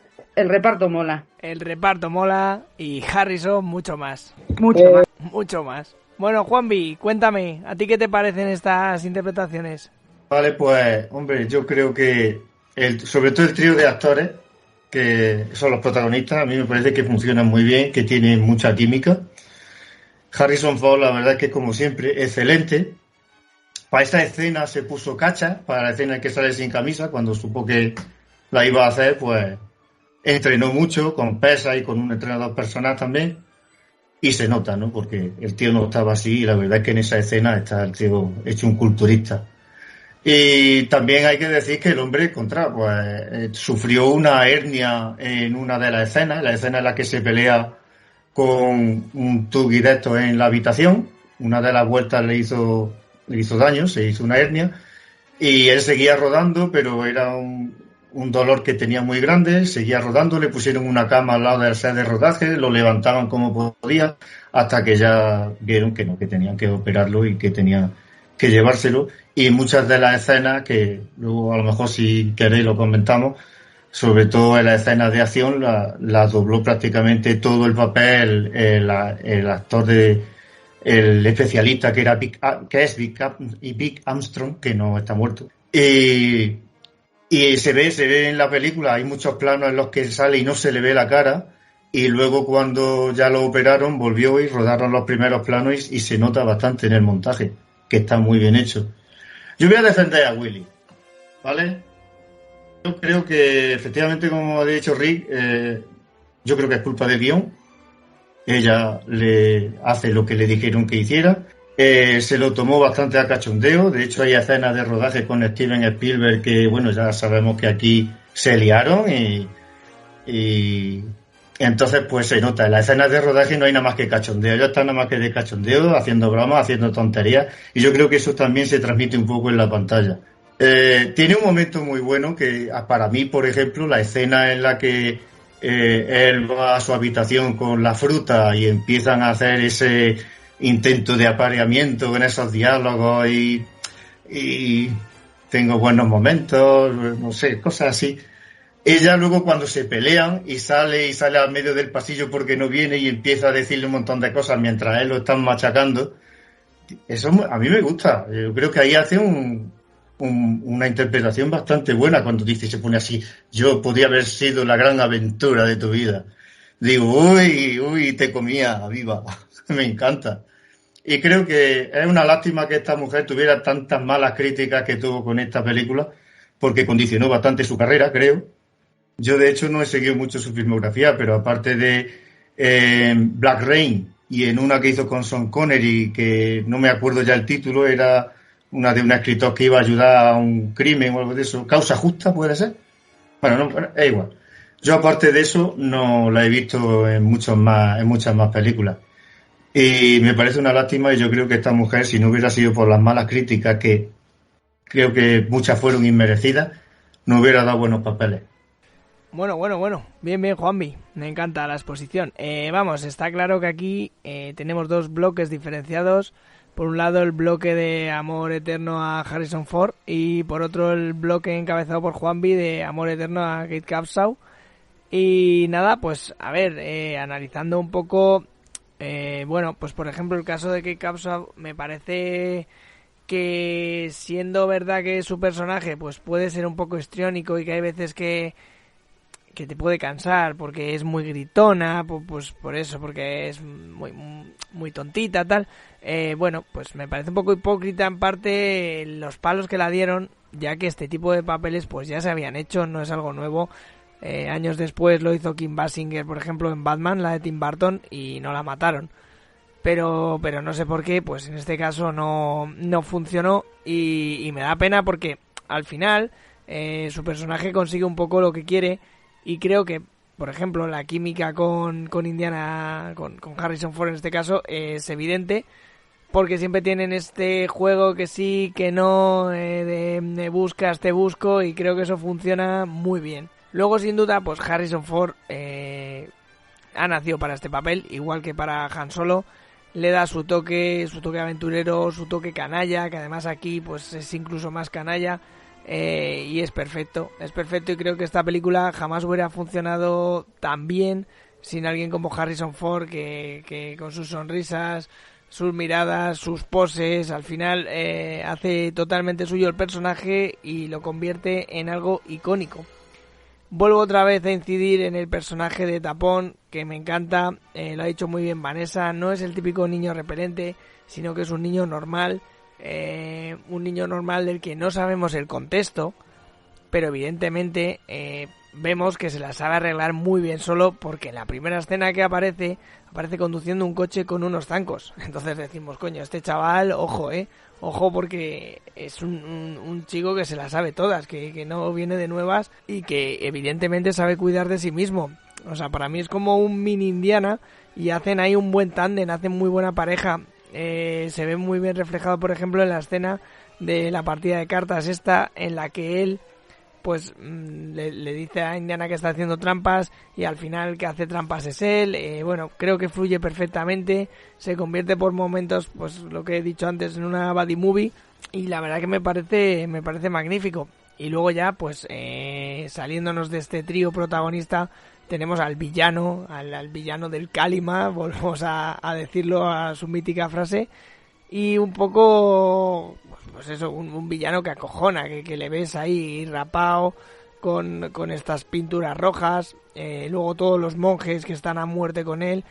mola. El reparto mola y Harrison mucho más. Mucho más. Bueno, Juanvi, cuéntame, ¿a ti qué te parecen estas interpretaciones? Vale, pues, hombre, yo creo que sobre todo el trío de actores, que son los protagonistas, a mí me parece que funcionan muy bien, que tienen mucha química. Harrison Ford, la verdad es que, como siempre, excelente. Para esta escena se puso cacha, para la escena en que sale sin camisa, cuando supo que la iba a hacer, pues entrenó mucho, con pesas y con un entrenador personal también, y se nota, ¿no? Porque el tío no estaba así, y la verdad es que en esa escena está el tío hecho un culturista. Y también hay que decir que el hombre sufrió una hernia en una de las escenas, la escena en la que se pelea con un tuggy de estos en la habitación. Una de las vueltas le hizo daño, se hizo una hernia, y él seguía rodando, pero era un dolor que tenía muy grande, seguía rodando, le pusieron una cama al lado del set de rodaje, lo levantaban como podía, hasta que ya vieron que no, que tenían que operarlo y que tenían que llevárselo. Y muchas de las escenas, que luego a lo mejor si queréis lo comentamos, sobre todo en las escenas de acción, la dobló prácticamente todo el papel el actor el especialista que es Vic Armstrong, que no está muerto. Y se ve en la película, hay muchos planos en los que sale y no se le ve la cara, y luego cuando ya lo operaron volvió y rodaron los primeros planos y se nota bastante en el montaje, que está muy bien hecho. Yo voy a defender a Willy, ¿vale? Yo creo que, efectivamente, como ha dicho Rick, yo creo que es culpa del guión. Ella le hace lo que le dijeron que hiciera. se lo tomó bastante a cachondeo. De hecho, hay escenas de rodaje con Steven Spielberg que, bueno, ya sabemos que aquí se liaron y entonces pues se nota. En las escenas de rodaje no hay nada más que cachondeo. Ellos están nada más que de cachondeo, haciendo bromas, haciendo tonterías, y yo creo que eso también se transmite un poco en la pantalla. Tiene un momento muy bueno que, para mí, por ejemplo, la escena en la que él va a su habitación con la fruta y empiezan a hacer ese intento de apareamiento con esos diálogos y tengo buenos momentos, no sé, cosas así. Ella luego cuando se pelean y sale al medio del pasillo porque no viene y empieza a decirle un montón de cosas mientras él lo están machacando, eso a mí me gusta. Yo creo que ahí hace una interpretación bastante buena cuando dice, se pone así, yo podía haber sido la gran aventura de tu vida. Digo, uy, te comía viva. Me encanta. Y creo que es una lástima que esta mujer tuviera tantas malas críticas que tuvo con esta película, porque condicionó bastante su carrera, creo. Yo, de hecho, no he seguido mucho su filmografía, pero aparte de Black Rain y en una que hizo con Sean Connery, que no me acuerdo ya el título, era una de un escritor que iba a ayudar a un crimen o algo de eso. ¿Causa justa puede ser? Bueno, no, es igual. Yo, aparte de eso, no la he visto en muchas más películas. Y me parece una lástima, y yo creo que esta mujer, si no hubiera sido por las malas críticas, que creo que muchas fueron inmerecidas, no hubiera dado buenos papeles. Bueno. Bien, Juanvi. Me encanta la exposición. Vamos, está claro que aquí tenemos dos bloques diferenciados. Por un lado, el bloque de amor eterno a Harrison Ford y por otro, el bloque encabezado por Juanvi de amor eterno a Kate Capshaw. Y nada, pues a ver, analizando un poco, bueno, pues por ejemplo el caso de Kate Capshaw me parece que, siendo verdad que su personaje pues puede ser un poco histriónico y que hay veces que te puede cansar porque es muy gritona, pues por eso, porque es muy tontita, tal. Bueno, pues me parece un poco hipócrita en parte los palos que la dieron, ya que este tipo de papeles pues ya se habían hecho, no es algo nuevo. Años después lo hizo Kim Basinger, por ejemplo, en Batman, la de Tim Burton, y no la mataron. Pero no sé por qué, pues en este caso no funcionó y me da pena porque al final su personaje consigue un poco lo que quiere. Y creo que, por ejemplo, la química con Indiana, con Harrison Ford en este caso, es evidente, porque siempre tienen este juego que sí, que no, de me buscas, te busco, y creo que eso funciona muy bien. Luego, sin duda, pues Harrison Ford ha nacido para este papel, igual que para Han Solo. Le da su toque aventurero, su toque canalla, que además aquí pues es incluso más canalla. Y es perfecto y creo que esta película jamás hubiera funcionado tan bien sin alguien como Harrison Ford, que con sus sonrisas, sus miradas, sus poses, al final hace totalmente suyo el personaje y lo convierte en algo icónico. Vuelvo otra vez a incidir en el personaje de Tapón, que me encanta, lo ha dicho muy bien Vanessa, no es el típico niño repelente, sino que es un niño normal. Un niño normal del que no sabemos el contexto, pero evidentemente vemos que se la sabe arreglar muy bien solo, porque en la primera escena que aparece conduciendo un coche con unos zancos. Entonces decimos, coño, este chaval, ojo, porque es un chico que se la sabe todas, que no viene de nuevas y que evidentemente sabe cuidar de sí mismo. O sea, para mí es como un mini Indiana y hacen ahí un buen tándem, hacen muy buena pareja. Se ve muy bien reflejado, por ejemplo, en la escena de la partida de cartas esta, en la que él pues le dice a Indiana que está haciendo trampas y al final que hace trampas es él. Bueno, creo que fluye perfectamente, se convierte por momentos, pues lo que he dicho antes, en una buddy movie, y la verdad que me parece magnífico. Y luego ya pues saliéndonos de este trío protagonista, tenemos al villano, al villano del Kalima, volvemos a decirlo, a su mítica frase, y un poco, pues eso, un villano que acojona, que le ves ahí rapado, con estas pinturas rojas, luego todos los monjes que están a muerte con él,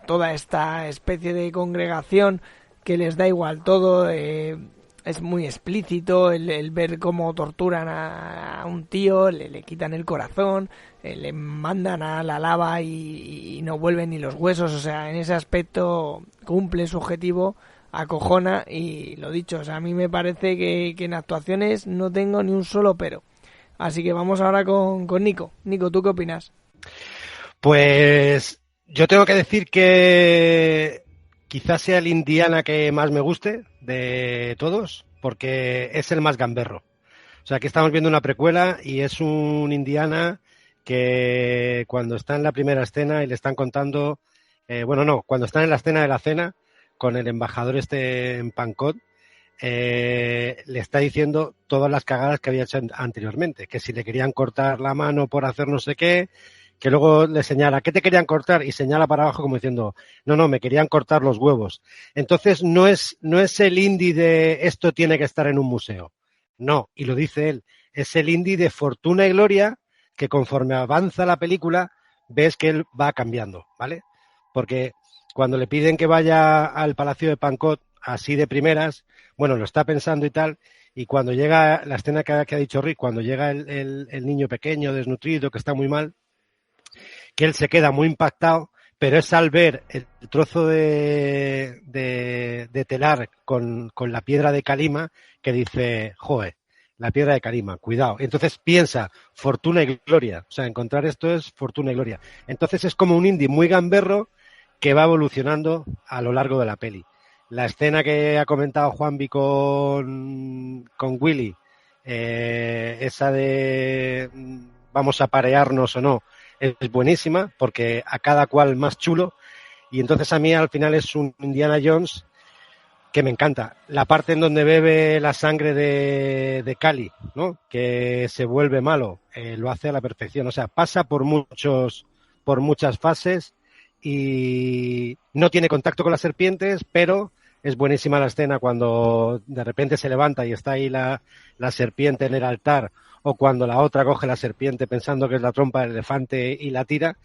toda esta especie de congregación que les da igual todo. Es muy explícito el ver cómo torturan a un tío, le quitan el corazón, le mandan a la lava y no vuelven ni los huesos. O sea, en ese aspecto cumple su objetivo acojona y lo dicho, o sea, a mí me parece que en actuaciones no tengo ni un solo pero. Así que vamos ahora con Nico. Nico, ¿tú qué opinas? Pues yo tengo que decir que quizás sea el Indiana que más me guste de todos, porque es el más gamberro. O sea, aquí estamos viendo una precuela y es un Indiana que cuando está en la primera escena y le están contando, cuando están en la escena de la cena con el embajador en Pancot, le está diciendo todas las cagadas que había hecho anteriormente, que si le querían cortar la mano por hacer no sé qué, que luego le señala, ¿qué te querían cortar? Y señala para abajo como diciendo, no, me querían cortar los huevos. Entonces no es el indie de esto tiene que estar en un museo. No, y lo dice él, es el indie de Fortuna y Gloria que conforme avanza la película ves que él va cambiando, ¿vale? Porque cuando le piden que vaya al Palacio de Pancot así de primeras, bueno, lo está pensando y tal, y cuando llega la escena que ha dicho Rick, cuando llega el niño pequeño, desnutrido, que está muy mal, que él se queda muy impactado, pero es al ver el trozo de telar con la piedra de Calima que dice, joder, la piedra de Calima, cuidado. Entonces piensa, fortuna y gloria. O sea, encontrar esto es fortuna y gloria. Entonces es como un indie muy gamberro que va evolucionando a lo largo de la peli. La escena que ha comentado Juanvi con Willy, esa de vamos a parearnos o no, es buenísima porque a cada cual más chulo, y entonces a mí al final es un Indiana Jones que me encanta. La parte en donde bebe la sangre de Cali, ¿no? Que se vuelve malo, lo hace a la perfección. O sea, pasa por muchas fases y no tiene contacto con las serpientes, pero es buenísima la escena cuando de repente se levanta y está ahí la serpiente en el altar, o cuando la otra coge la serpiente pensando que es la trompa del elefante y la tira,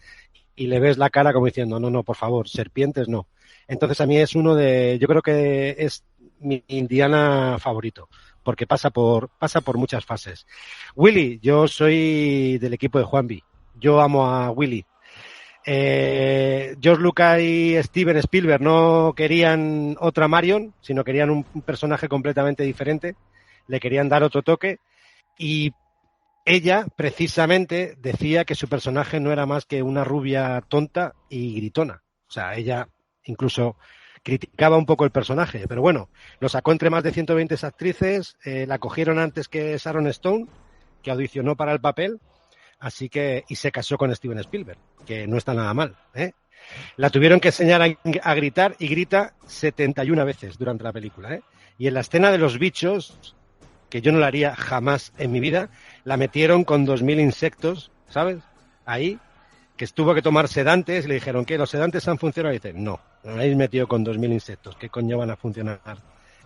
y le ves la cara como diciendo, no, por favor, serpientes no. Entonces a mí es yo creo que es mi Indiana favorito, porque pasa por muchas fases. Willy, yo soy del equipo de Juanvi, yo amo a Willy. George Lucas y Steven Spielberg no querían otra Marion, sino querían un personaje completamente diferente, le querían dar otro toque, y ella precisamente decía que su personaje no era más que una rubia tonta y gritona. O sea, ella incluso criticaba un poco el personaje, pero bueno, lo sacó entre más de 120 actrices, la cogieron antes que Sharon Stone, que audicionó para el papel, así que, y se casó con Steven Spielberg, que no está nada mal, ¿eh? La tuvieron que enseñar a gritar, y grita 71 veces durante la película, ¿eh? Y en la escena de los bichos, que yo no la haría jamás en mi vida, la metieron con 2000 insectos, ¿sabes? Ahí, que tuvo que tomar sedantes, y le dijeron, ¿qué? ¿Los sedantes han funcionado? Y dice, no, lo habéis metido con 2000 insectos, ¿qué coño van a funcionar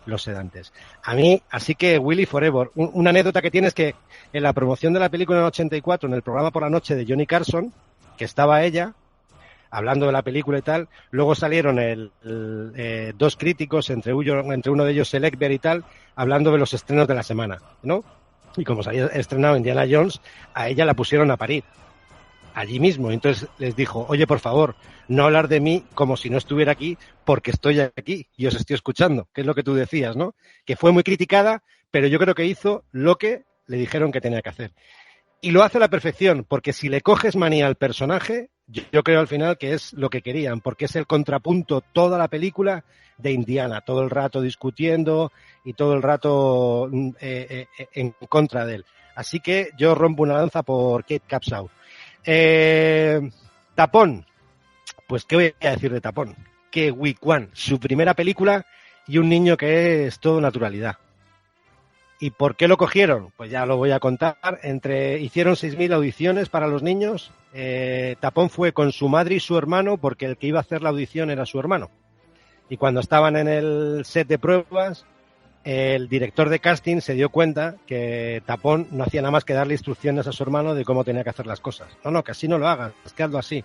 los sedantes? A mí, así que Willy Forever. Una anécdota que tiene es que en la promoción de la película en el 84, en el programa por la noche de Johnny Carson, que estaba ella hablando de la película y tal, luego salieron dos críticos, entre uno de ellos Selecberg y tal, hablando de los estrenos de la semana, ¿no? Y como se había estrenado Indiana Jones, a ella la pusieron a parir allí mismo. Entonces les dijo, oye, por favor, no hablar de mí como si no estuviera aquí, porque estoy aquí y os estoy escuchando, que es lo que tú decías, ¿no? Que fue muy criticada, pero yo creo que hizo lo que le dijeron que tenía que hacer. Y lo hace a la perfección, porque si le coges manía al personaje, yo creo al final que es lo que querían, porque es el contrapunto toda la película de Indiana, todo el rato discutiendo y todo el rato en contra de él. Así que yo rompo una lanza por Kate Capshaw. Tapón, pues ¿qué voy a decir de Tapón? Que Week One, su primera película y un niño que es todo naturalidad. ¿Y por qué lo cogieron? Pues ya lo voy a contar. Hicieron 6.000 audiciones para los niños. Tapón fue con su madre y su hermano, porque el que iba a hacer la audición era su hermano. Y cuando estaban en el set de pruebas, el director de casting se dio cuenta que Tapón no hacía nada más que darle instrucciones a su hermano de cómo tenía que hacer las cosas. No, que así no lo hagas, es que hazlo así.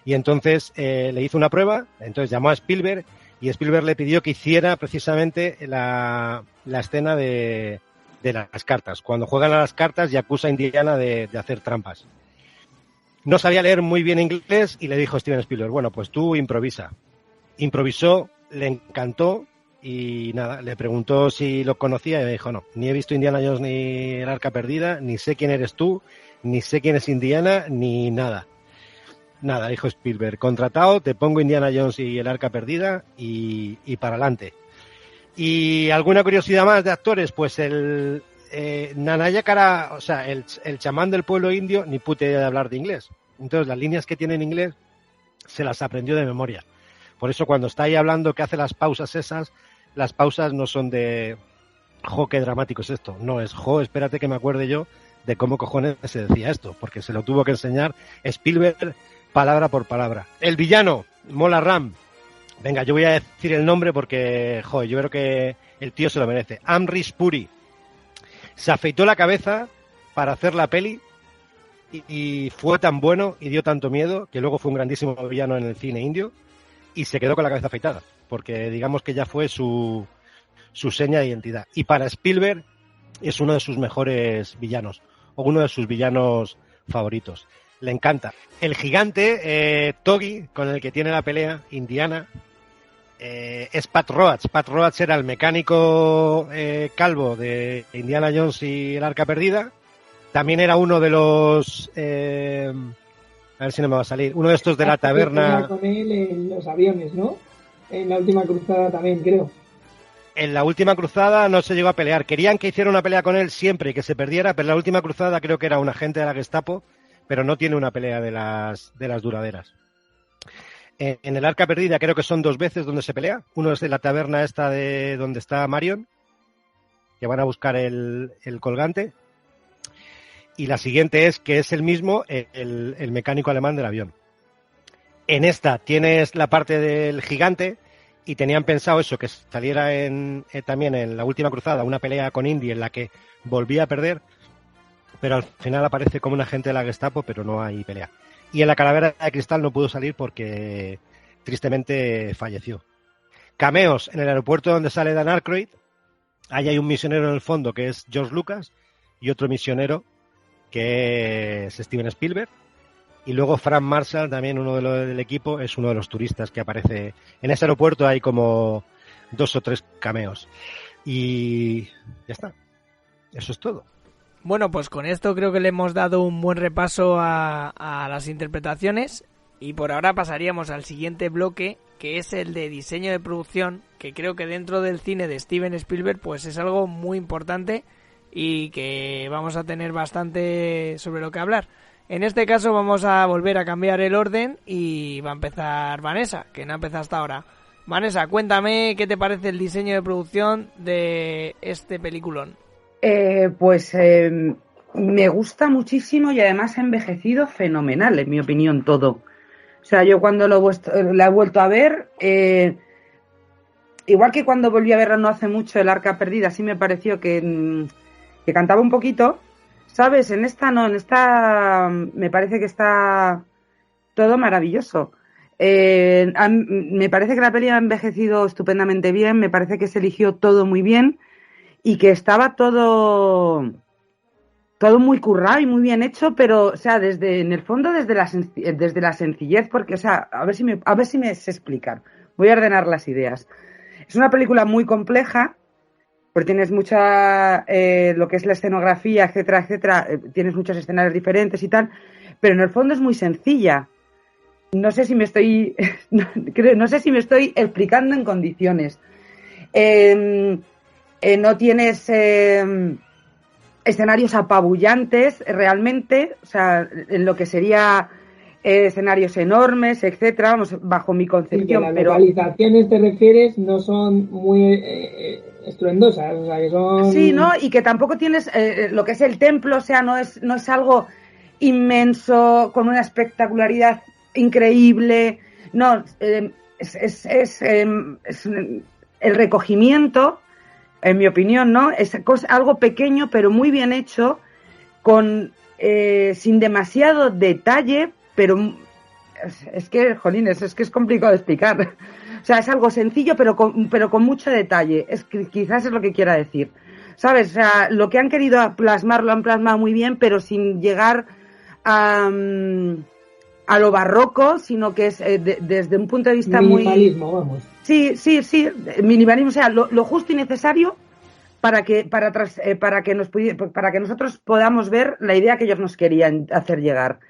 Y entonces le hizo una prueba, entonces llamó a Spielberg, y Spielberg le pidió que hiciera precisamente la escena de las cartas. Cuando juegan a las cartas y acusa a Indiana de hacer trampas. No sabía leer muy bien inglés y le dijo Steven Spielberg, bueno, pues tú improvisa. Improvisó, le encantó y nada, le preguntó si lo conocía y me dijo no, ni he visto Indiana Jones ni el Arca Perdida, ni sé quién eres tú, ni sé quién es Indiana, ni nada. Nada, dijo Spielberg, contratado, te pongo Indiana Jones y el Arca Perdida y para adelante. Y alguna curiosidad más de actores, pues el Nanaya Cara, o sea, el chamán del pueblo indio, ni puta idea de hablar de inglés. Entonces las líneas que tiene en inglés se las aprendió de memoria. Por eso cuando está ahí hablando que hace las pausas esas, las pausas no son de jo, qué dramático es esto. No, es jo, espérate que me acuerde yo de cómo cojones se decía esto, porque se lo tuvo que enseñar Spielberg palabra por palabra. El villano, Mola Ram. Venga, yo voy a decir el nombre porque, joder, yo creo que el tío se lo merece. Amrish Puri. Se afeitó la cabeza para hacer la peli y fue tan bueno y dio tanto miedo que luego fue un grandísimo villano en el cine indio y se quedó con la cabeza afeitada, porque digamos que ya fue su seña de identidad. Y para Spielberg es uno de sus mejores villanos, o uno de sus villanos favoritos. Le encanta. El gigante, Togi, con el que tiene la pelea, Indiana, es Pat Roach. Pat Roach era el mecánico calvo de Indiana Jones y el Arca Perdida. También era uno de los... a ver si no me va a salir. Uno de estos de la taberna... Con él en los aviones, ¿no? En la última cruzada también, creo. En la última cruzada no se llegó a pelear. Querían que hiciera una pelea con él siempre y que se perdiera, pero en la última cruzada creo que era un agente de la Gestapo, pero no tiene una pelea de las duraderas. En el Arca Perdida creo que son 2 veces donde se pelea. Uno es de la taberna esta de donde está Marion, que van a buscar el colgante. Y la siguiente es que es el mismo, el mecánico alemán del avión. En esta tienes la parte del gigante y tenían pensado eso, que saliera también en la última cruzada una pelea con Indy en la que volvía a perder, pero al final aparece como un agente de la Gestapo, pero no hay pelea. Y en la calavera de cristal no pudo salir porque tristemente falleció. Cameos en el aeropuerto donde sale Dan Aykroyd. Ahí hay un misionero en el fondo que es George Lucas y otro misionero que es Steven Spielberg. Y luego Frank Marshall, también uno del equipo, es uno de los turistas que aparece. En ese aeropuerto hay como 2 o 3 cameos. Y ya está. Eso es todo. Bueno, pues con esto creo que le hemos dado un buen repaso a las interpretaciones y por ahora pasaríamos al siguiente bloque, que es el de diseño de producción, que creo que dentro del cine de Steven Spielberg pues es algo muy importante y que vamos a tener bastante sobre lo que hablar. En este caso vamos a volver a cambiar el orden y va a empezar Vanessa, que no ha empezado hasta ahora. Vanessa, cuéntame qué te parece el diseño de producción de este peliculón. Me gusta muchísimo y además ha envejecido fenomenal, en mi opinión, todo. O sea, yo cuando la he vuelto a ver, igual que cuando volví a verla no hace mucho, el Arca Perdida, sí me pareció que cantaba un poquito, ¿sabes? En esta no, en esta me parece que está todo maravilloso. Me parece que la peli ha envejecido estupendamente bien, me parece que se eligió todo muy bien y que estaba todo muy currado y muy bien hecho, pero, o sea, en el fondo desde la sencillez, porque, o sea, a ver si me sé explicar. Voy a ordenar las ideas. Es una película muy compleja, porque tienes mucha, lo que es la escenografía, etcétera, etcétera, tienes muchos escenarios diferentes y tal, pero en el fondo es muy sencilla. No sé si me estoy explicando en condiciones. No tienes escenarios apabullantes realmente, o sea, en lo que sería escenarios enormes, etcétera, vamos, bajo mi concepción. Las localizaciones te refieres no son muy estruendosas, o sea, que son... Sí, ¿no? Y que tampoco tienes lo que es el templo, o sea, no es algo inmenso, con una espectacularidad increíble, no, es el recogimiento, en mi opinión, ¿no? Es algo pequeño pero muy bien hecho, sin demasiado detalle, pero es que, jolines, es que es complicado de explicar. O sea, es algo sencillo pero con mucho detalle. Quizás es lo que quiera decir. ¿Sabes? O sea, lo que han querido plasmar lo han plasmado muy bien, pero sin llegar a a lo barroco, sino que es desde un punto de vista minimalismo, muy... vamos. Sí, minimalismo, o sea, lo justo y necesario para que nosotros podamos ver la idea que ellos nos querían hacer llegar.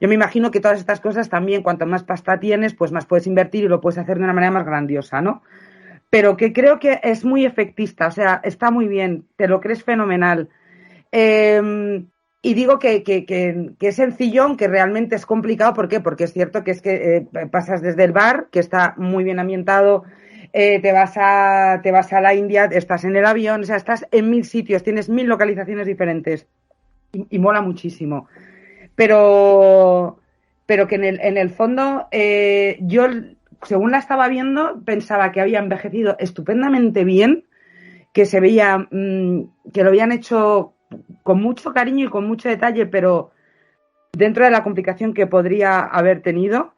Yo me imagino que todas estas cosas también, cuanto más pasta tienes, pues más puedes invertir y lo puedes hacer de una manera más grandiosa, ¿no? Pero que creo que es muy efectista, o sea, está muy bien, te lo crees fenomenal. Y digo que es sencillón, que realmente es complicado. ¿Por qué? Porque es cierto que pasas desde el bar, que está muy bien ambientado, te vas a la India, estás en el avión, o sea, estás en 1000 sitios, tienes 1000 localizaciones diferentes y mola muchísimo. Pero que en el fondo yo, según la estaba viendo, pensaba que había envejecido estupendamente bien, que se veía que lo habían hecho con mucho cariño y con mucho detalle, pero dentro de la complicación que podría haber tenido,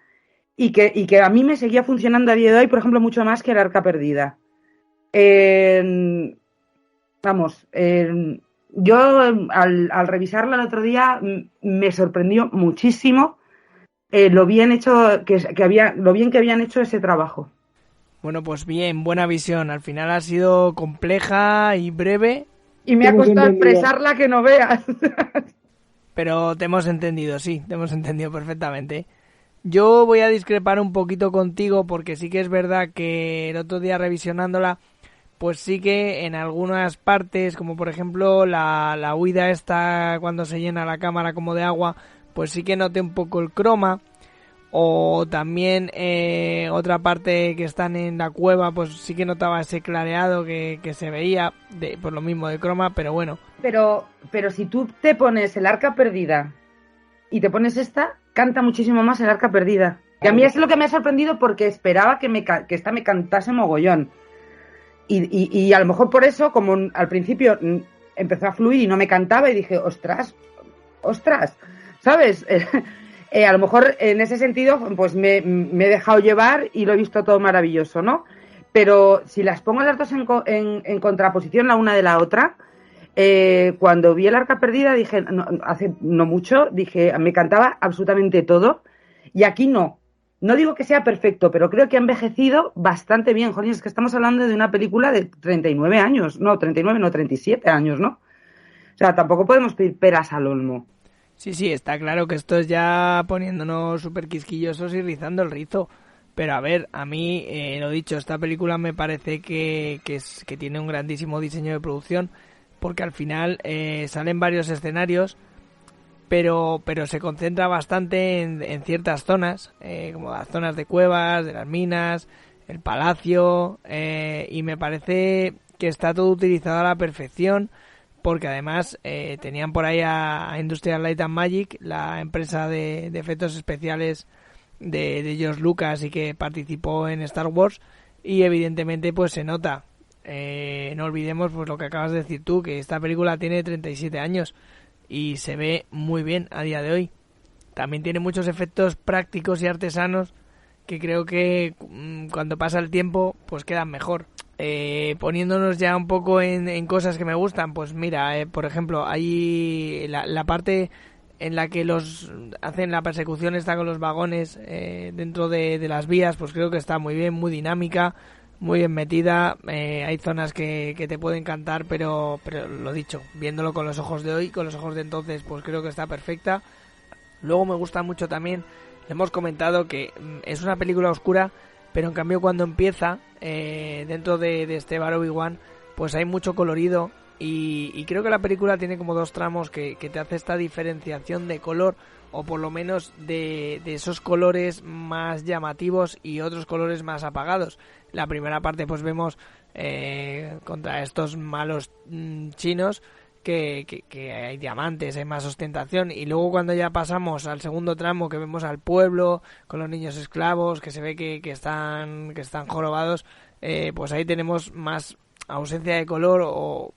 y que a mí me seguía funcionando a día de hoy, por ejemplo, mucho más que el Arca Perdida. Yo al revisarla el otro día me sorprendió muchísimo lo bien hecho lo bien que habían hecho ese trabajo. Bueno, pues bien, buena visión. Al final ha sido compleja y breve. Y me ha costado expresarla que no veas. Pero te hemos entendido, sí, te hemos entendido perfectamente. Yo voy a discrepar un poquito contigo porque sí que es verdad que el otro día revisionándola, pues sí que en algunas partes, como por ejemplo la huida esta cuando se llena la cámara como de agua, pues sí que noté un poco el croma. O también otra parte que están en la cueva, pues sí que notaba ese clareado que se veía, por lo mismo de croma, pero bueno. Pero si tú te pones el Arca Perdida y te pones esta, canta muchísimo más el Arca Perdida. Que a mí es lo que me ha sorprendido porque esperaba que esta me cantase mogollón. Y a lo mejor por eso, como al principio empezó a fluir y no me cantaba, y dije, ostras, ¿sabes? A lo mejor en ese sentido pues me he dejado llevar y lo he visto todo maravilloso, ¿no? Pero si las pongo las dos en contraposición la una de la otra, cuando vi el Arca Perdida dije, hace no mucho, dije, me cantaba absolutamente todo, y aquí no digo que sea perfecto, pero creo que ha envejecido bastante bien. Joder, es que estamos hablando de una película de 39 años, no, 39, no, 37 años, ¿no? O sea, tampoco podemos pedir peras al olmo. Sí, está claro que esto es ya poniéndonos súper quisquillosos y rizando el rizo. Pero a ver, a mí, lo dicho, esta película me parece que tiene un grandísimo diseño de producción, porque al final salen varios escenarios, pero se concentra bastante en ciertas zonas, como las zonas de cuevas, de las minas, el palacio, y me parece que está todo utilizado a la perfección. Porque además tenían por ahí a Industrial Light and Magic, la empresa de efectos especiales de George Lucas y que participó en Star Wars, y evidentemente pues se nota. No olvidemos pues lo que acabas de decir tú, que esta película tiene 37 años y se ve muy bien a día de hoy. También tiene muchos efectos prácticos y artesanos que creo que cuando pasa el tiempo pues quedan mejor. Poniéndonos ya un poco en cosas que me gustan, pues mira, por ejemplo, hay la parte en la que los hacen la persecución está con los vagones dentro de las vías, pues creo que está muy bien, muy dinámica, muy bien metida. Hay zonas que te pueden encantar, pero lo dicho, viéndolo con los ojos de hoy, con los ojos de entonces, pues creo que está perfecta. Luego me gusta mucho también, hemos comentado que es una película oscura, pero en cambio cuando empieza dentro de este bar Obi-Wan, pues hay mucho colorido, y creo que la película tiene como dos tramos que te hace esta diferenciación de color, o por lo menos de esos colores más llamativos y otros colores más apagados. La primera parte pues vemos contra estos malos chinos que hay diamantes, hay más ostentación, y luego cuando ya pasamos al segundo tramo, que vemos al pueblo con los niños esclavos, que se ve que están jorobados, pues ahí tenemos más ausencia de color o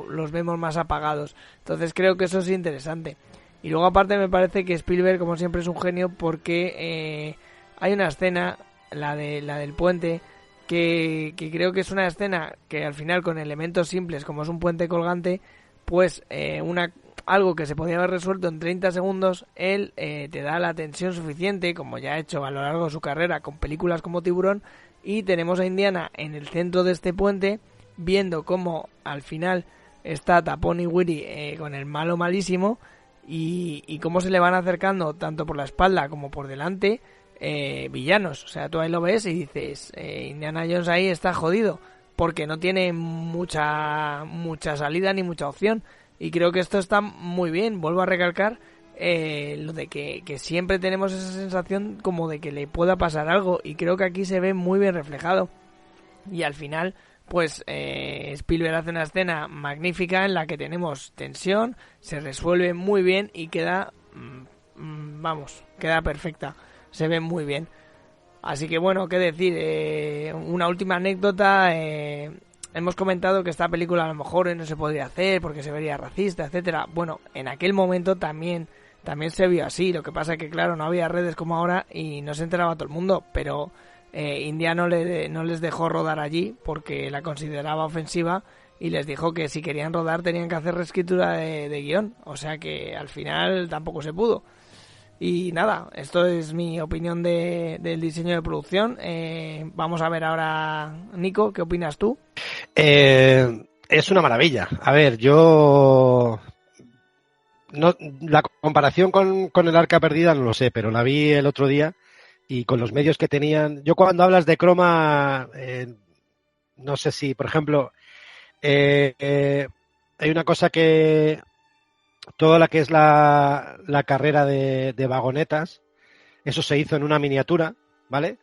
los vemos más apagados. Entonces creo que eso es interesante. Y luego aparte me parece que Spielberg como siempre es un genio, porque hay una escena, la del puente, que creo que es una escena que al final con elementos simples como es un puente colgante, pues algo que se podía haber resuelto en 30 segundos, él te da la tensión suficiente, como ya ha hecho a lo largo de su carrera con películas como Tiburón, y tenemos a Indiana en el centro de este puente, viendo cómo al final está Tapón y Willy con el malo malísimo, y cómo se le van acercando tanto por la espalda como por delante villanos. O sea, tú ahí lo ves y dices, Indiana Jones ahí está jodido, porque no tiene mucha salida ni mucha opción. Y creo que esto está muy bien. Vuelvo a recalcar lo de que siempre tenemos esa sensación como de que le pueda pasar algo, y creo que aquí se ve muy bien reflejado. Y al final, pues Spielberg hace una escena magnífica en la que tenemos tensión, se resuelve muy bien y queda queda perfecta, se ve muy bien. Así que bueno, qué decir, una última anécdota. Hemos comentado que esta película a lo mejor no se podría hacer porque se vería racista, etcétera. Bueno, en aquel momento también se vio así. Lo que pasa es que, claro, no había redes como ahora y no se enteraba todo el mundo. Pero India no les dejó rodar allí porque la consideraba ofensiva y les dijo que si querían rodar tenían que hacer reescritura de guión. O sea que al final tampoco se pudo. Y nada, esto es mi opinión del diseño de producción. Vamos a ver ahora, Nico, ¿qué opinas tú? Es una maravilla. A ver, yo... no, la comparación con el Arca Perdida no lo sé, pero la vi el otro día y con los medios que tenían... Yo cuando hablas de croma, no sé si, por ejemplo, hay una cosa que... Toda la que es la carrera de vagonetas, eso se hizo en una miniatura, ¿vale?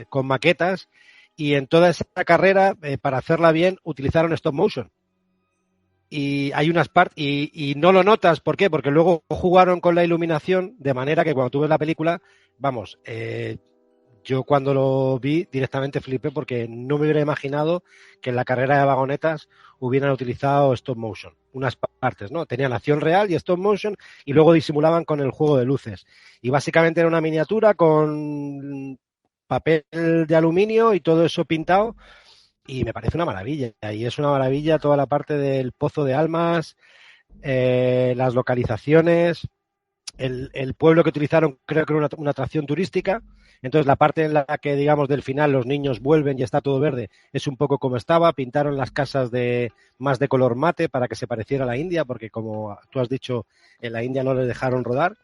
Con maquetas, y en toda esa carrera, para hacerla bien, utilizaron stop motion. Y hay unas partes, y no lo notas, ¿por qué? Porque luego jugaron con la iluminación, de manera que cuando tú ves la película, vamos, yo cuando lo vi directamente flipé porque no me hubiera imaginado que en la carrera de vagonetas hubieran utilizado stop motion. Unas partes, ¿no? Tenían acción real y stop motion y luego disimulaban con el juego de luces. Y básicamente era una miniatura con papel de aluminio y todo eso pintado y me parece una maravilla. Y es una maravilla toda la parte del Pozo de Almas, las localizaciones, el pueblo que utilizaron creo que era una atracción turística. Entonces la parte en la que, digamos, del final los niños vuelven y está todo verde es un poco como estaba. Pintaron las casas más de color mate para que se pareciera a la India, porque como tú has dicho, en la India no les dejaron rodar.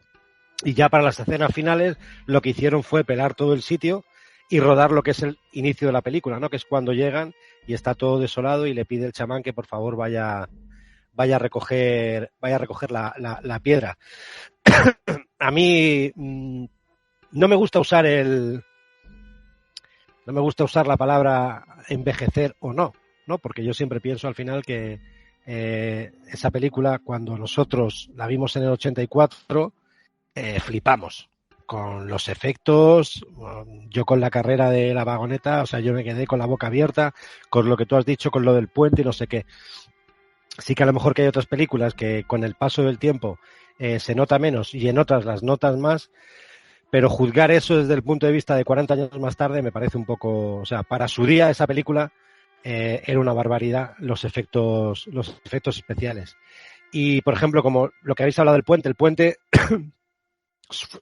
Y ya para las escenas finales lo que hicieron fue pelar todo el sitio y rodar lo que es el inicio de la película, ¿no? Que es cuando llegan y está todo desolado y le pide el chamán que por favor vaya a recoger la piedra. A mí... no me gusta usar la palabra envejecer o no, porque yo siempre pienso al final que esa película, cuando nosotros la vimos en el 84, flipamos con los efectos. Yo con la carrera de la vagoneta, o sea, yo me quedé con la boca abierta, con lo que tú has dicho, con lo del puente y no sé qué. Sí que a lo mejor que hay otras películas que con el paso del tiempo se nota menos y en otras las notas más. Pero juzgar eso desde el punto de vista de 40 años más tarde me parece un poco... O sea, para su día esa película era una barbaridad los efectos especiales. Y, por ejemplo, como lo que habéis hablado del puente, el puente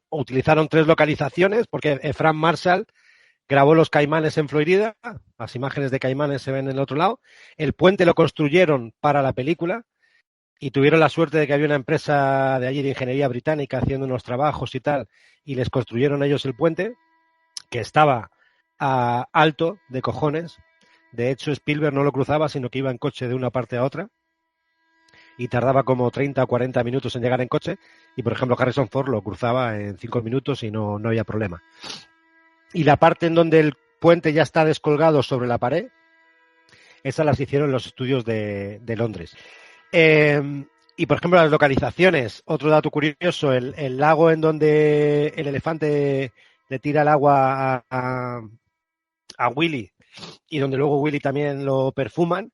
utilizaron 3 localizaciones porque Frank Marshall grabó los Caimanes en Florida, las imágenes de Caimanes se ven en el otro lado. El puente lo construyeron para la película y tuvieron la suerte de que había una empresa de allí de ingeniería británica haciendo unos trabajos y tal, y les construyeron ellos el puente, que estaba alto de cojones. De hecho, Spielberg no lo cruzaba, sino que iba en coche de una parte a otra, y tardaba como 30 o 40 minutos en llegar en coche, y por ejemplo Harrison Ford lo cruzaba en 5 minutos y no había problema. Y la parte en donde el puente ya está descolgado sobre la pared, esas las hicieron en los estudios de Londres. Y por ejemplo las localizaciones, otro dato curioso, el lago en donde el elefante le tira el agua a Willy y donde luego Willy también lo perfuman,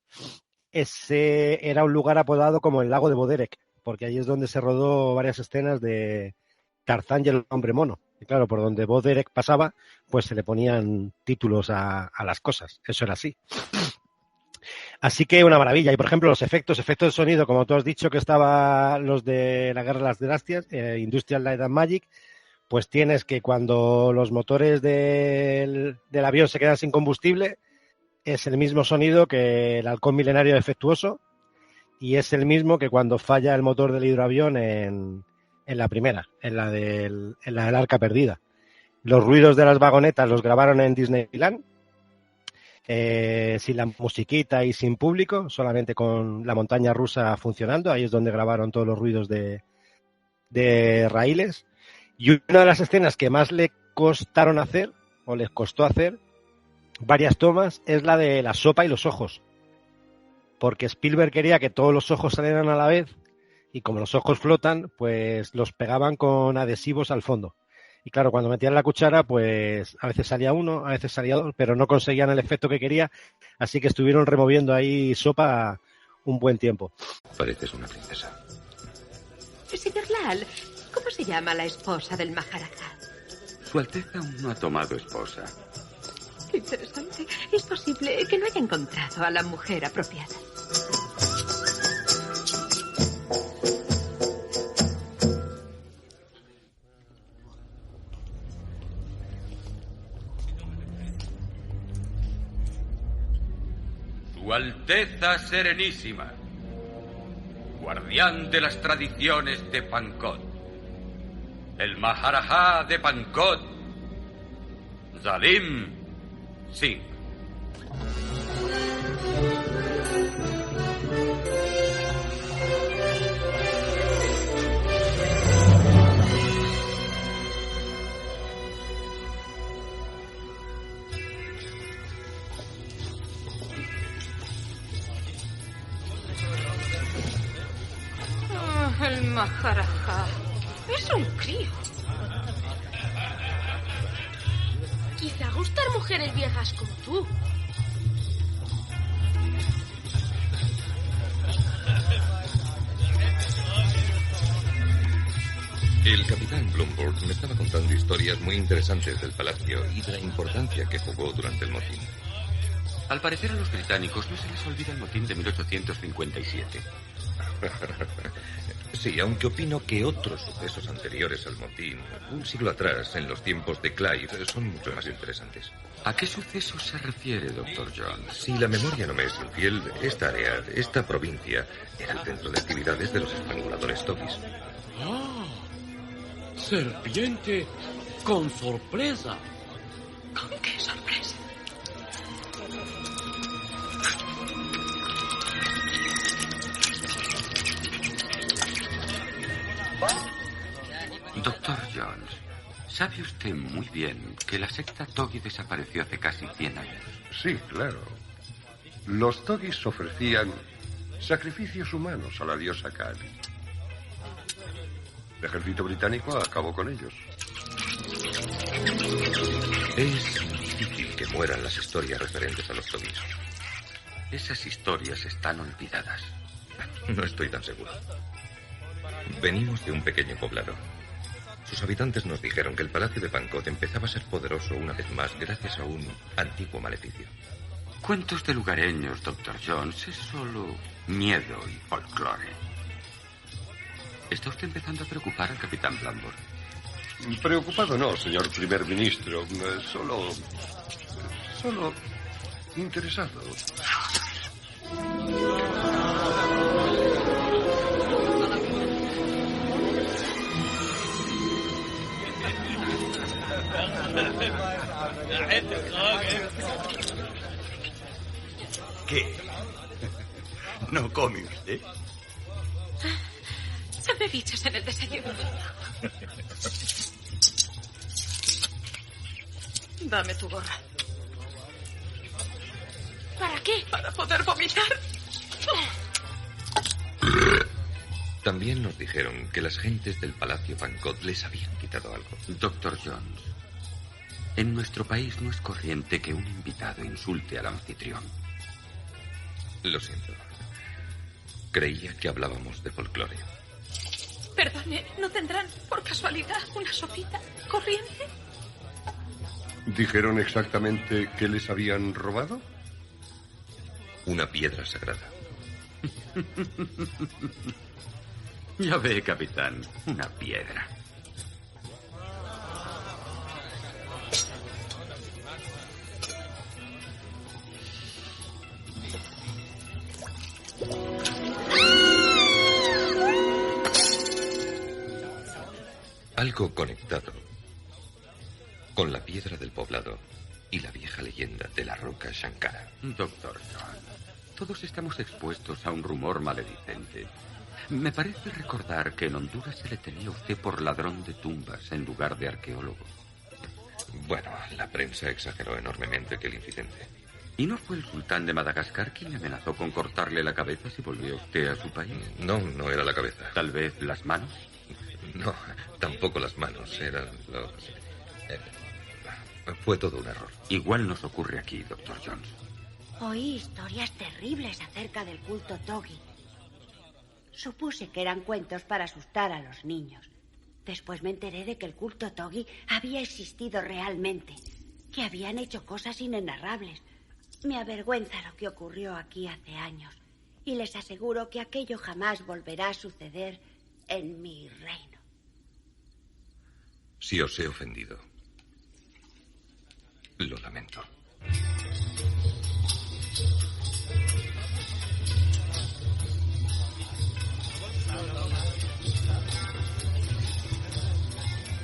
ese era un lugar apodado como el lago de Boderek, porque ahí es donde se rodó varias escenas de Tarzán y el hombre mono. Y claro, por donde Boderek pasaba, pues se le ponían títulos a las cosas, eso era así. Así que una maravilla. Y, por ejemplo, los efectos de sonido, como tú has dicho, que estaban los de la Guerra de las Galaxias, Industrial Light and Magic, pues tienes que cuando los motores del avión se quedan sin combustible, es el mismo sonido que el halcón milenario defectuoso y es el mismo que cuando falla el motor del hidroavión en la primera, en la del Arca Perdida. Los ruidos de las vagonetas los grabaron en Disneyland, sin la musiquita y sin público, solamente con la montaña rusa funcionando. Ahí es donde grabaron todos los ruidos de raíles. Y una de las escenas que más le costaron hacer, o les costó hacer, varias tomas, es la de la sopa y los ojos. Porque Spielberg quería que todos los ojos salieran a la vez y como los ojos flotan, pues los pegaban con adhesivos al fondo. Y claro, cuando metían la cuchara, pues a veces salía uno, a veces salía dos, pero no conseguían el efecto que quería, así que estuvieron removiendo ahí sopa un buen tiempo. Pareces una princesa. Señor Lal, ¿cómo se llama la esposa del Maharaja? Su Alteza aún no ha tomado esposa. Qué interesante. Es posible que no haya encontrado a la mujer apropiada. Su Alteza Serenísima, guardián de las tradiciones de Pankot, el Maharaja de Pankot, Zalim Singh. El Maharaja es un crío. Quizá gustar mujeres viejas como tú. El capitán Blumburg me estaba contando historias muy interesantes del palacio y de la importancia que jugó durante el motín. Al parecer a los británicos no se les olvida el motín de 1857. Sí, aunque opino que otros sucesos anteriores al motín, un siglo atrás, en los tiempos de Clive, son mucho más interesantes. ¿A qué sucesos se refiere, Dr. Jones? Si la memoria no me es infiel, esta área, esta provincia, era el centro de actividades de los estranguladores Togis. ¡Ah! ¡Serpiente con sorpresa! ¿Con qué sorpresa? Dr. Jones, sabe usted muy bien que la secta Togi desapareció hace casi 100 años. Sí, claro. Los Togis ofrecían sacrificios humanos a la diosa Kali. El ejército británico acabó con ellos. Es difícil que mueran las historias referentes a los Togis. Esas historias están olvidadas. No estoy tan seguro. Venimos de un pequeño poblado. Sus habitantes nos dijeron que el palacio de Pankot empezaba a ser poderoso una vez más gracias a un antiguo maleficio. Cuentos de lugareños, Dr. Jones, es solo miedo y folclore. ¿Está usted empezando a preocupar al capitán Blumburg? Preocupado no, señor primer ministro. Solo interesado. ¿Qué? ¿No come usted? Se me bichos en el desayuno. Dame tu gorra. ¿Para qué? Para poder vomitar. También nos dijeron que las gentes del Palacio Pankot les habían quitado algo. Dr. Jones, en nuestro país no es corriente que un invitado insulte al anfitrión. Lo siento. Creía que hablábamos de folclore. Perdone, ¿no tendrán, por casualidad, una sopita corriente? ¿Dijeron exactamente qué les habían robado? Una piedra sagrada. Ya ve, capitán, una piedra. Algo conectado con la piedra del poblado y la vieja leyenda de la roca Shankara. Doctor John, todos estamos expuestos a un rumor maledicente. Me parece recordar que en Honduras se le tenía a usted por ladrón de tumbas en lugar de arqueólogo. Bueno, la prensa exageró enormemente aquel incidente. ¿Y no fue el sultán de Madagascar quien le amenazó con cortarle la cabeza si volvía usted a su país? No, no era la cabeza. ¿Tal vez las manos? No, tampoco las manos. Eran los... fue todo un error. Igual nos ocurre aquí, Dr. Jones. Oí historias terribles acerca del culto Togi. Supuse que eran cuentos para asustar a los niños. Después me enteré de que el culto Togi había existido realmente, que habían hecho cosas inenarrables. Me avergüenza lo que ocurrió aquí hace años, y les aseguro que aquello jamás volverá a suceder en mi reino. Si os he ofendido, lo lamento.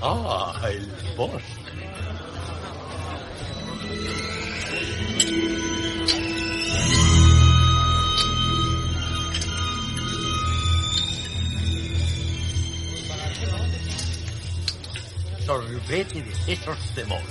Ah, el bosque. Sorbete de sesos de mola.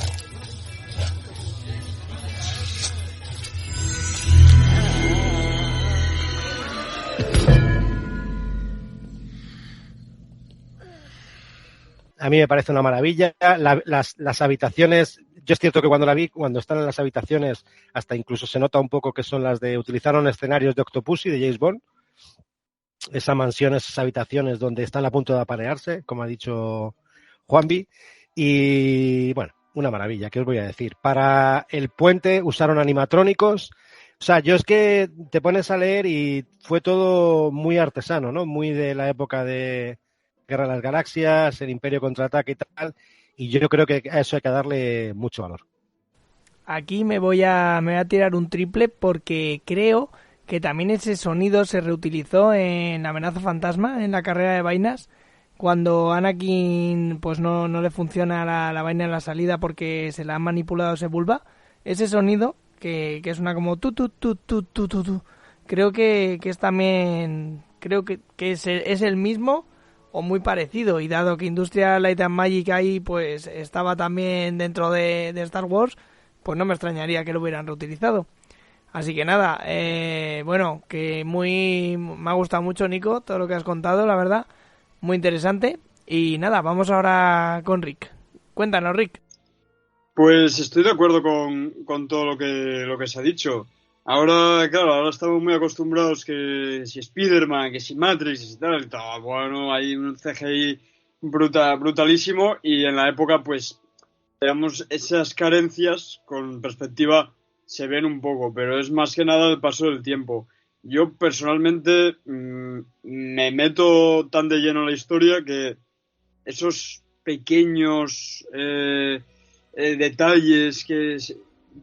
A mí me parece una maravilla. Las habitaciones, yo es cierto que cuando la vi, cuando están en las habitaciones, hasta incluso se nota un poco que son las de, utilizaron escenarios de Octopussy, de James Bond. Esa mansión, esas habitaciones donde están a punto de aparearse, como ha dicho Juanvi. Y bueno, una maravilla, ¿qué os voy a decir? Para el puente usaron animatrónicos. O sea, yo es que te pones a leer y fue todo muy artesano, ¿no? Muy de la época de Guerra de las Galaxias, el Imperio Contraataca y tal. Y yo creo que a eso hay que darle mucho valor. Aquí me voy a tirar un triple porque creo que también ese sonido se reutilizó en Amenaza Fantasma, en la carrera de vainas, cuando Anakin pues no le funciona la vaina en la salida porque se la han manipulado ese vulva. Ese sonido que suena como tu. Creo que es también, creo que es el mismo o muy parecido, y dado que Industrial Light and Magic ahí pues estaba también dentro de Star Wars, pues no me extrañaría que lo hubieran reutilizado. Así que nada, bueno, que me ha gustado mucho, Nico, todo lo que has contado, la verdad, muy interesante. Y nada, vamos ahora con Rick. Cuéntanos, Rick. Pues estoy de acuerdo con todo lo que se ha dicho. Ahora, claro, ahora estamos muy acostumbrados que si Spider-Man, que si Matrix y tal, bueno, hay un CGI brutalísimo, y en la época, pues, digamos, esas carencias con perspectiva se ven un poco, pero es más que nada el paso del tiempo. Yo personalmente me meto tan de lleno en la historia que esos pequeños detalles que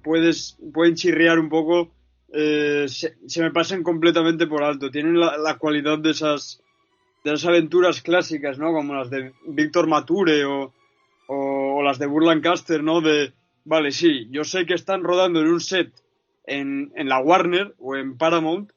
pueden chirriar un poco, se me pasan completamente por alto. Tienen la cualidad de esas aventuras clásicas, ¿no? Como las de Víctor Mature o las de Burt Lancaster, ¿no? Vale, sí, yo sé que están rodando en un set en la Warner o en Paramount,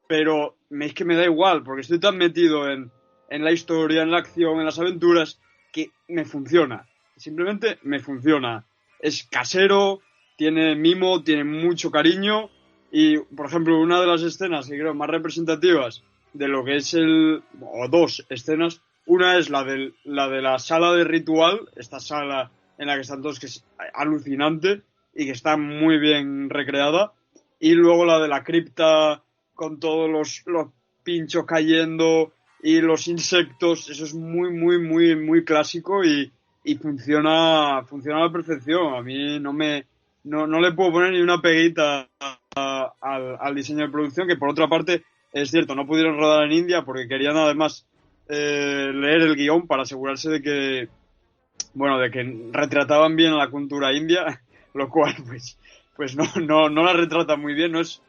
pero es que me da igual, porque estoy tan metido en la historia, en la acción, en las aventuras, que me funciona. Simplemente me funciona. Es casero, tiene mimo, tiene mucho cariño, y, por ejemplo, una de las escenas que creo más representativas de lo que es o dos escenas, una es la de la sala de ritual, esta sala en la que están todos, que es alucinante y que está muy bien recreada, y luego la de la cripta con todos los pinchos cayendo y los insectos. Eso es muy, muy, muy, muy clásico y funciona a la perfección. A mí no le puedo poner ni una peguita al diseño de producción, que por otra parte es cierto, no pudieron rodar en India porque querían además leer el guión para asegurarse de que retrataban bien a la cultura india, lo cual pues no la retrata muy bien, no es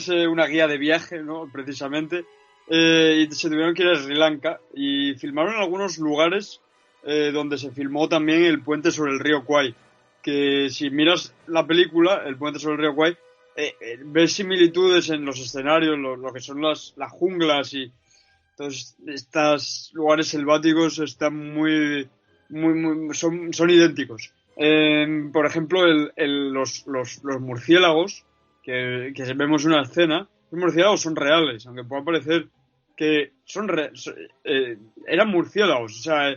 una guía de viaje, ¿no? Precisamente, y se tuvieron que ir a Sri Lanka y filmaron en algunos lugares donde se filmó también el puente sobre el río Kwai, que si miras la película, el puente sobre el río Kwai, ves similitudes en los escenarios, lo que son las junglas y todos estos lugares selváticos están son idénticos. Por ejemplo, los murciélagos que vemos en una escena, los murciélagos son reales, aunque pueda parecer que eran murciélagos. O sea,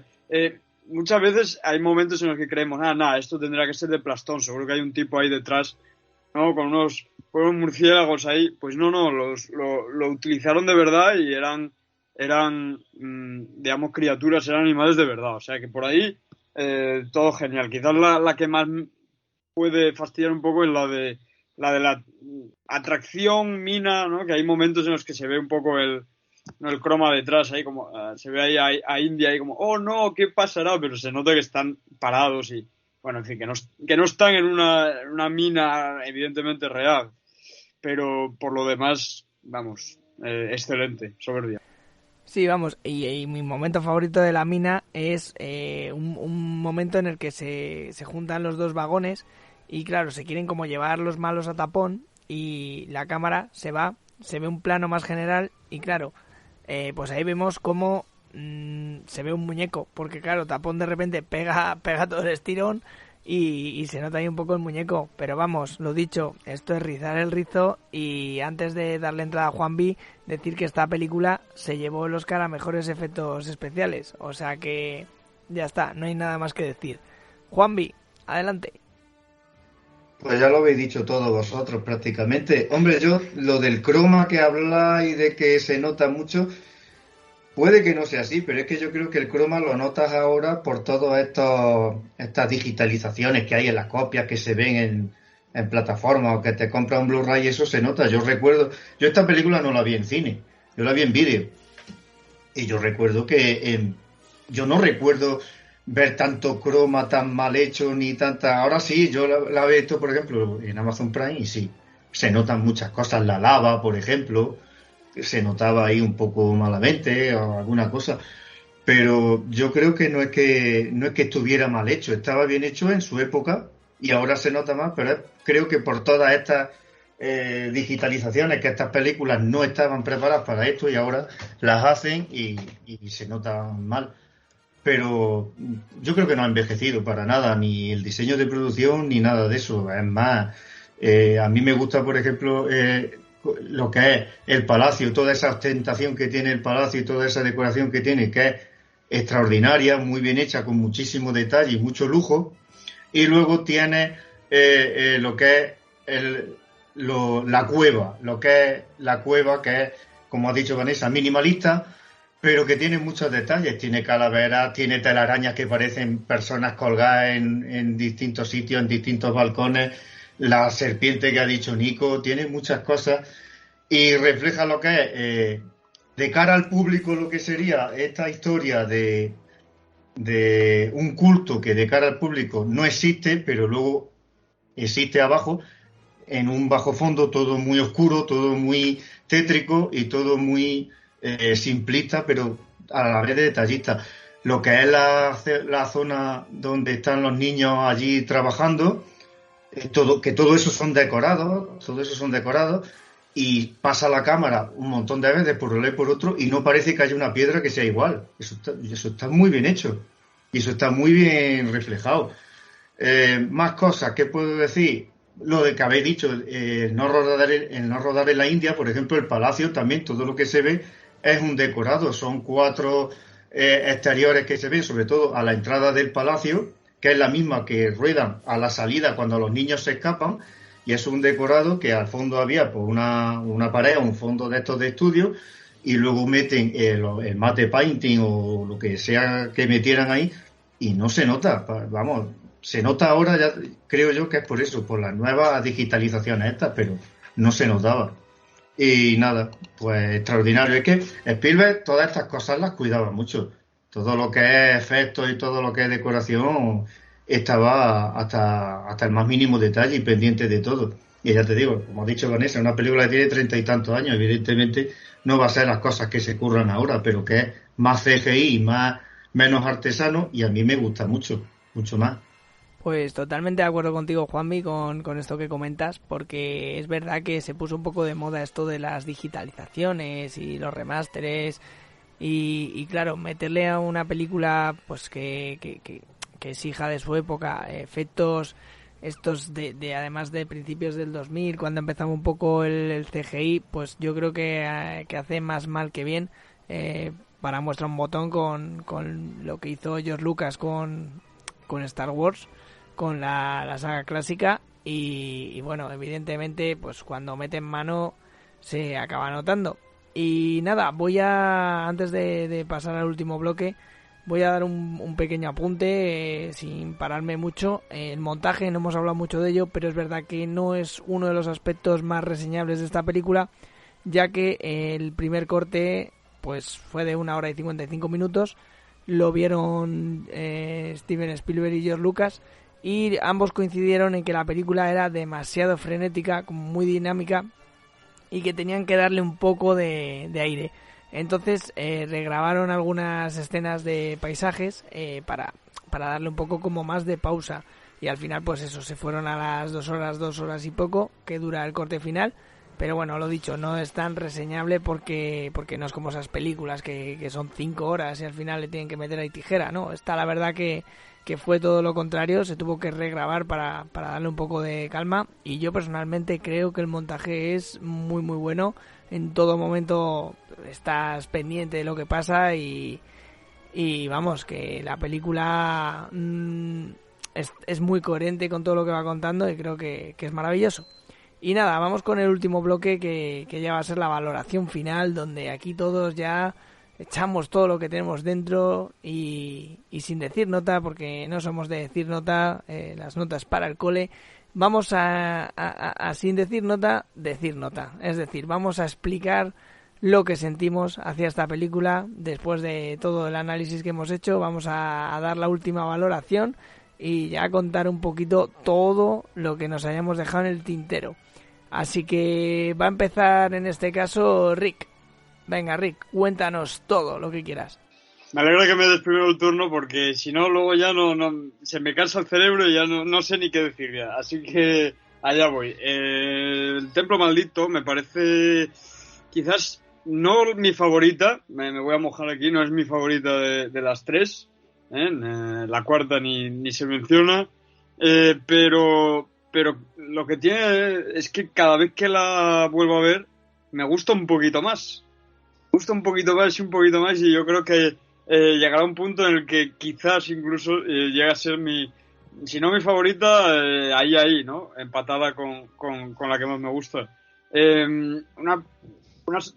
muchas veces hay momentos en los que creemos, esto tendrá que ser de plastón, seguro que hay un tipo ahí detrás, ¿no? Con unos murciélagos ahí. Pues no, lo utilizaron de verdad y eran digamos, criaturas, eran animales de verdad. O sea que por ahí todo genial. Quizás la que más puede fastidiar un poco es la de la atracción mina, ¿no? Que hay momentos en los que se ve un poco el croma detrás, ahí como se ve ahí a India ahí como, oh no, ¿qué pasará? Pero se nota que están parados y, bueno, en fin, que no están en una mina evidentemente real. Pero por lo demás, vamos, excelente, soberbia. Sí, vamos, y mi momento favorito de la mina es un momento en el que se juntan los dos vagones y claro, se quieren como llevar los malos a tapón y la cámara se ve un plano más general y claro, pues ahí vemos cómo se ve un muñeco, porque claro, Tapón de repente pega todo el estirón y se nota ahí un poco el muñeco, pero vamos, lo dicho, esto es rizar el rizo. Y antes de darle entrada a Juanvi, decir que esta película se llevó el Oscar a mejores efectos especiales, o sea que ya está, no hay nada más que decir. Juanvi, adelante. Pues ya lo habéis dicho todos vosotros prácticamente. Hombre, yo lo del croma que habláis de que se nota mucho, puede que no sea así, pero es que yo creo que el croma lo notas ahora por todas estas digitalizaciones que hay en las copias que se ven en plataformas o que te compras un Blu-ray y eso se nota. Yo esta película no la vi en cine, yo la vi en vídeo. Y yo recuerdo que yo no recuerdo ver tanto croma tan mal hecho ni tanta. Ahora sí, yo la he visto, por ejemplo, en Amazon Prime y sí, se notan muchas cosas. La lava, por ejemplo, se notaba ahí un poco malamente o alguna cosa, pero yo creo que no es que estuviera mal hecho, estaba bien hecho en su época y ahora se nota más, pero creo que por todas estas digitalizaciones, que estas películas no estaban preparadas para esto y ahora las hacen y se notan mal. Pero yo creo que no ha envejecido para nada, ni el diseño de producción ni nada de eso. Es más, a mí me gusta, por ejemplo, lo que es el palacio, toda esa ostentación que tiene el palacio y toda esa decoración que tiene, que es extraordinaria, muy bien hecha, con muchísimo detalle y mucho lujo. Y luego tiene lo que es la cueva, que es, como ha dicho Vanessa, minimalista, pero que tiene muchos detalles. Tiene calaveras, tiene telarañas que parecen personas colgadas en distintos sitios, en distintos balcones. La serpiente que ha dicho Nico, tiene muchas cosas y refleja lo que es de cara al público, lo que sería esta historia de un culto que de cara al público no existe, pero luego existe abajo, en un bajo fondo, todo muy oscuro, todo muy tétrico y todo muy simplista, pero a la vez detallista. Lo que es la zona donde están los niños allí trabajando, todo eso son decorados, y pasa la cámara un montón de veces por un lado y por otro y no parece que haya una piedra que sea igual. Eso está muy bien hecho y eso está muy bien reflejado. Más cosas, ¿qué puedo decir? Lo de que habéis dicho, no rodar en la India, por ejemplo, el palacio también, todo lo que se ve es un decorado, son 4 exteriores que se ven, sobre todo a la entrada del palacio, que es la misma que ruedan a la salida cuando los niños se escapan, y es un decorado que al fondo había pues una pared, un fondo de estos de estudio, y luego meten el matte painting o lo que sea que metieran ahí, y no se nota, vamos, se nota ahora, ya creo yo que es por eso, por las nuevas digitalizaciones estas, pero no se notaba. Y nada, pues extraordinario. Es que Spielberg todas estas cosas las cuidaba mucho. Todo lo que es efectos y todo lo que es decoración estaba hasta el más mínimo detalle y pendiente de todo. Y ya te digo, como ha dicho Vanessa, una película que tiene 30 y tantos años, evidentemente no va a ser las cosas que se curran ahora, pero que es más CGI, menos artesano, y a mí me gusta mucho más. Pues totalmente de acuerdo contigo, Juanmi, con esto que comentas, porque es verdad que se puso un poco de moda esto de las digitalizaciones y los remasteres y claro, meterle a una película pues que es hija de su época, efectos estos de además de principios del 2000, cuando empezaba un poco el CGI, pues yo creo que hace más mal que bien. Para muestra un botón con lo que hizo George Lucas con Star Wars, con la saga clásica y bueno, evidentemente pues cuando meten mano se acaba notando. Y nada, antes de pasar al último bloque, voy a dar un pequeño apunte sin pararme mucho. El montaje, no hemos hablado mucho de ello, pero es verdad que no es uno de los aspectos más reseñables de esta película, ya que el primer corte pues fue de 1 hora y 55 minutos, lo vieron Steven Spielberg y George Lucas, y ambos coincidieron en que la película era demasiado frenética, como muy dinámica, y que tenían que darle un poco de aire. Entonces regrabaron algunas escenas de paisajes para darle un poco como más de pausa, y al final pues eso, se fueron a las 2 horas y poco que dura el corte final. Pero bueno, lo dicho, no es tan reseñable porque no es como esas películas que son 5 horas y al final le tienen que meter ahí tijera, ¿no? Esta la verdad que fue todo lo contrario, se tuvo que regrabar para darle un poco de calma, y yo personalmente creo que el montaje es muy muy bueno. En todo momento estás pendiente de lo que pasa y vamos, que la película es muy coherente con todo lo que va contando y creo que es maravilloso. Y nada, vamos con el último bloque que ya va a ser la valoración final, donde aquí todos ya echamos todo lo que tenemos dentro y sin decir nota, porque no somos de decir nota, las notas para el cole. Vamos a sin decir nota, decir nota. Es decir, vamos a explicar lo que sentimos hacia esta película. Después de todo el análisis que hemos hecho, vamos a dar la última valoración y ya contar un poquito todo lo que nos hayamos dejado en el tintero. Así que va a empezar en este caso Rick. Venga, Rick, cuéntanos todo lo que quieras. Me alegra que me des primero el turno, porque si no, luego ya no se me cansa el cerebro y ya no sé ni qué decir ya. Así que allá voy. El Templo Maldito me parece quizás no mi favorita. Me voy a mojar aquí, no es mi favorita de las tres. La cuarta ni se menciona. Pero lo que tiene es que cada vez que la vuelvo a ver me gusta un poquito más. Me gusta un poquito más y yo creo que llegará un punto en el que quizás incluso llegue a ser si no mi favorita, ahí, ¿no? Empatada con la que más me gusta.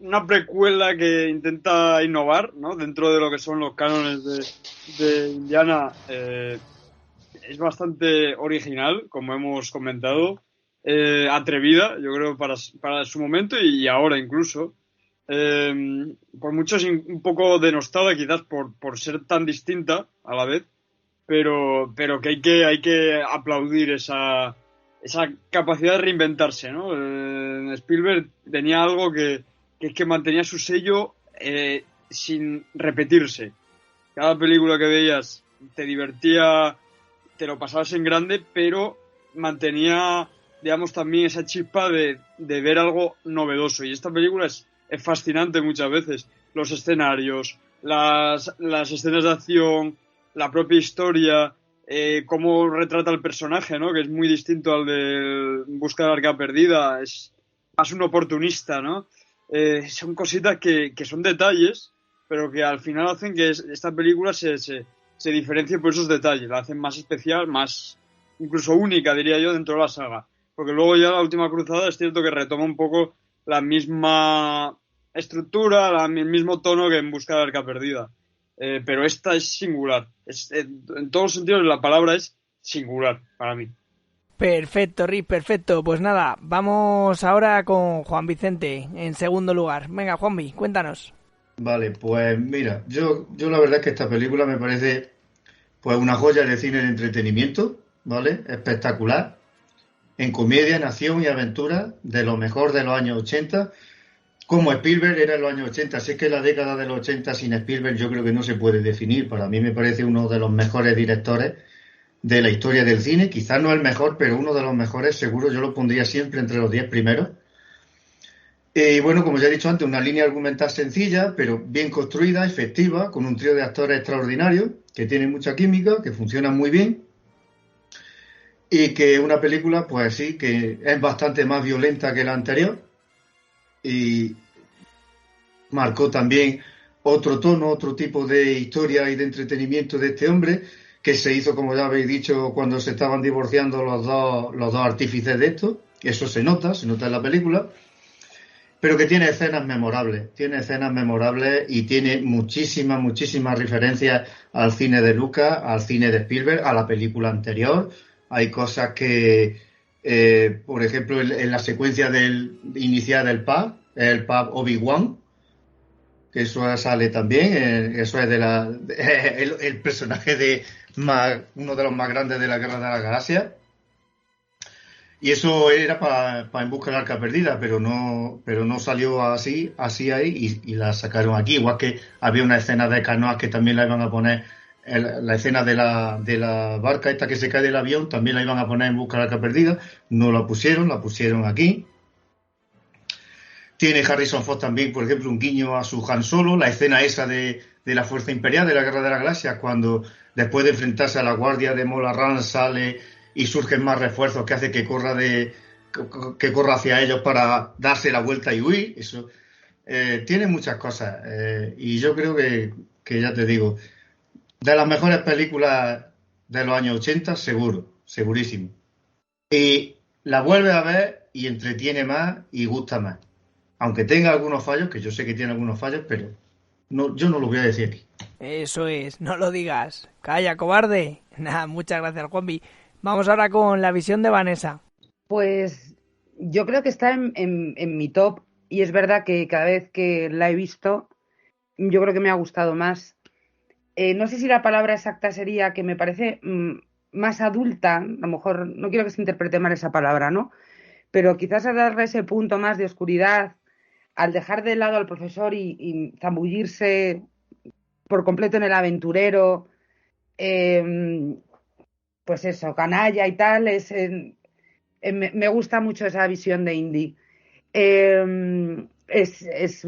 Una precuela que intenta innovar, ¿no? Dentro de lo que son los cánones de Indiana. Es bastante original, como hemos comentado, atrevida, yo creo, para su momento y ahora incluso. Por muchos un poco denostada quizás por ser tan distinta a la vez, pero que hay que aplaudir esa capacidad de reinventarse, ¿no? Spielberg tenía algo que mantenía su sello sin repetirse. Cada película que veías te divertía, te lo pasabas en grande, pero mantenía, digamos, también esa chispa de ver algo novedoso. Y esta película es fascinante muchas veces. Los escenarios, las escenas de acción, la propia historia, cómo retrata el personaje, ¿no? Que es muy distinto al de Busca de la Arca Perdida. Es más un oportunista, ¿no? Son cositas que son detalles, pero que al final hacen que esta película se diferencie por esos detalles. La hacen más especial, más incluso única, diría yo, dentro de la saga. Porque luego ya La Última Cruzada es cierto que retoma un poco la misma estructura, el mismo tono que En Busca de la Arca Perdida. Pero esta es singular. En todos los sentidos la palabra es singular para mí. Perfecto, Rick, perfecto. Pues nada, vamos ahora con Juan Vicente en segundo lugar. Venga, Juanvi, cuéntanos. Vale, pues mira, yo la verdad es que esta película me parece pues una joya de cine de entretenimiento, ¿vale? Espectacular. En comedia, en acción y aventura, de lo mejor de los años 80. Como Spielberg era en los años 80, así que la década de los 80 sin Spielberg yo creo que no se puede definir. Para mí me parece uno de los mejores directores de la historia del cine. Quizás no el mejor, pero uno de los mejores, seguro. Yo lo pondría siempre entre los 10 primeros. Y bueno, como ya he dicho antes, una línea argumental sencilla, pero bien construida, efectiva, con un trío de actores extraordinarios, que tienen mucha química, que funcionan muy bien. Y que una película, pues sí, que es bastante más violenta que la anterior. Y marcó también otro tono, otro tipo de historia y de entretenimiento de este hombre, que se hizo, como ya habéis dicho, cuando se estaban divorciando los dos artífices de esto. Eso se nota en la película. Pero que tiene escenas memorables y tiene muchísimas referencias al cine de Lucas, al cine de Spielberg, a la película anterior. Hay cosas que, por ejemplo, en la secuencia inicial del pub, el pub Obi-Wan, que eso sale también, eso es el personaje de uno de los más grandes de la Guerra de la Galaxia. Y eso era para En busca del arca perdida, pero no salió así ahí y la sacaron aquí. Igual que había una escena de canoas que también la iban a poner, la escena de la barca esta que se cae del avión, también la iban a poner En busca del arca perdida. No la pusieron aquí. Tiene Harrison Ford también, por ejemplo, un guiño a su Han Solo, la escena esa de la Fuerza Imperial de la Guerra de la Galaxia, cuando después de enfrentarse a la Guardia de Mola Ram sale y surgen más refuerzos que hace que corra hacia ellos para darse la vuelta y huir. Eso tiene muchas cosas. Y yo creo que ya te digo, de las mejores películas de los años 80, segurísimo. Y la vuelves a ver y entretiene más y gusta más. Aunque tenga algunos fallos, que yo sé que tiene algunos fallos, pero yo no lo voy a decir aquí. Eso es, no lo digas. Calla, cobarde. Nada, muchas gracias, Juanvi. Vamos ahora con la visión de Vanessa. Pues yo creo que está en mi top, y es verdad que cada vez que la he visto, yo creo que me ha gustado más. No sé si la palabra exacta sería que me parece más adulta, a lo mejor no quiero que se interprete mal esa palabra, ¿no? Pero quizás al darle ese punto más de oscuridad, al dejar de lado al profesor y zambullirse por completo en el aventurero, pues eso, canalla y tal, me gusta mucho esa visión de Indy. Es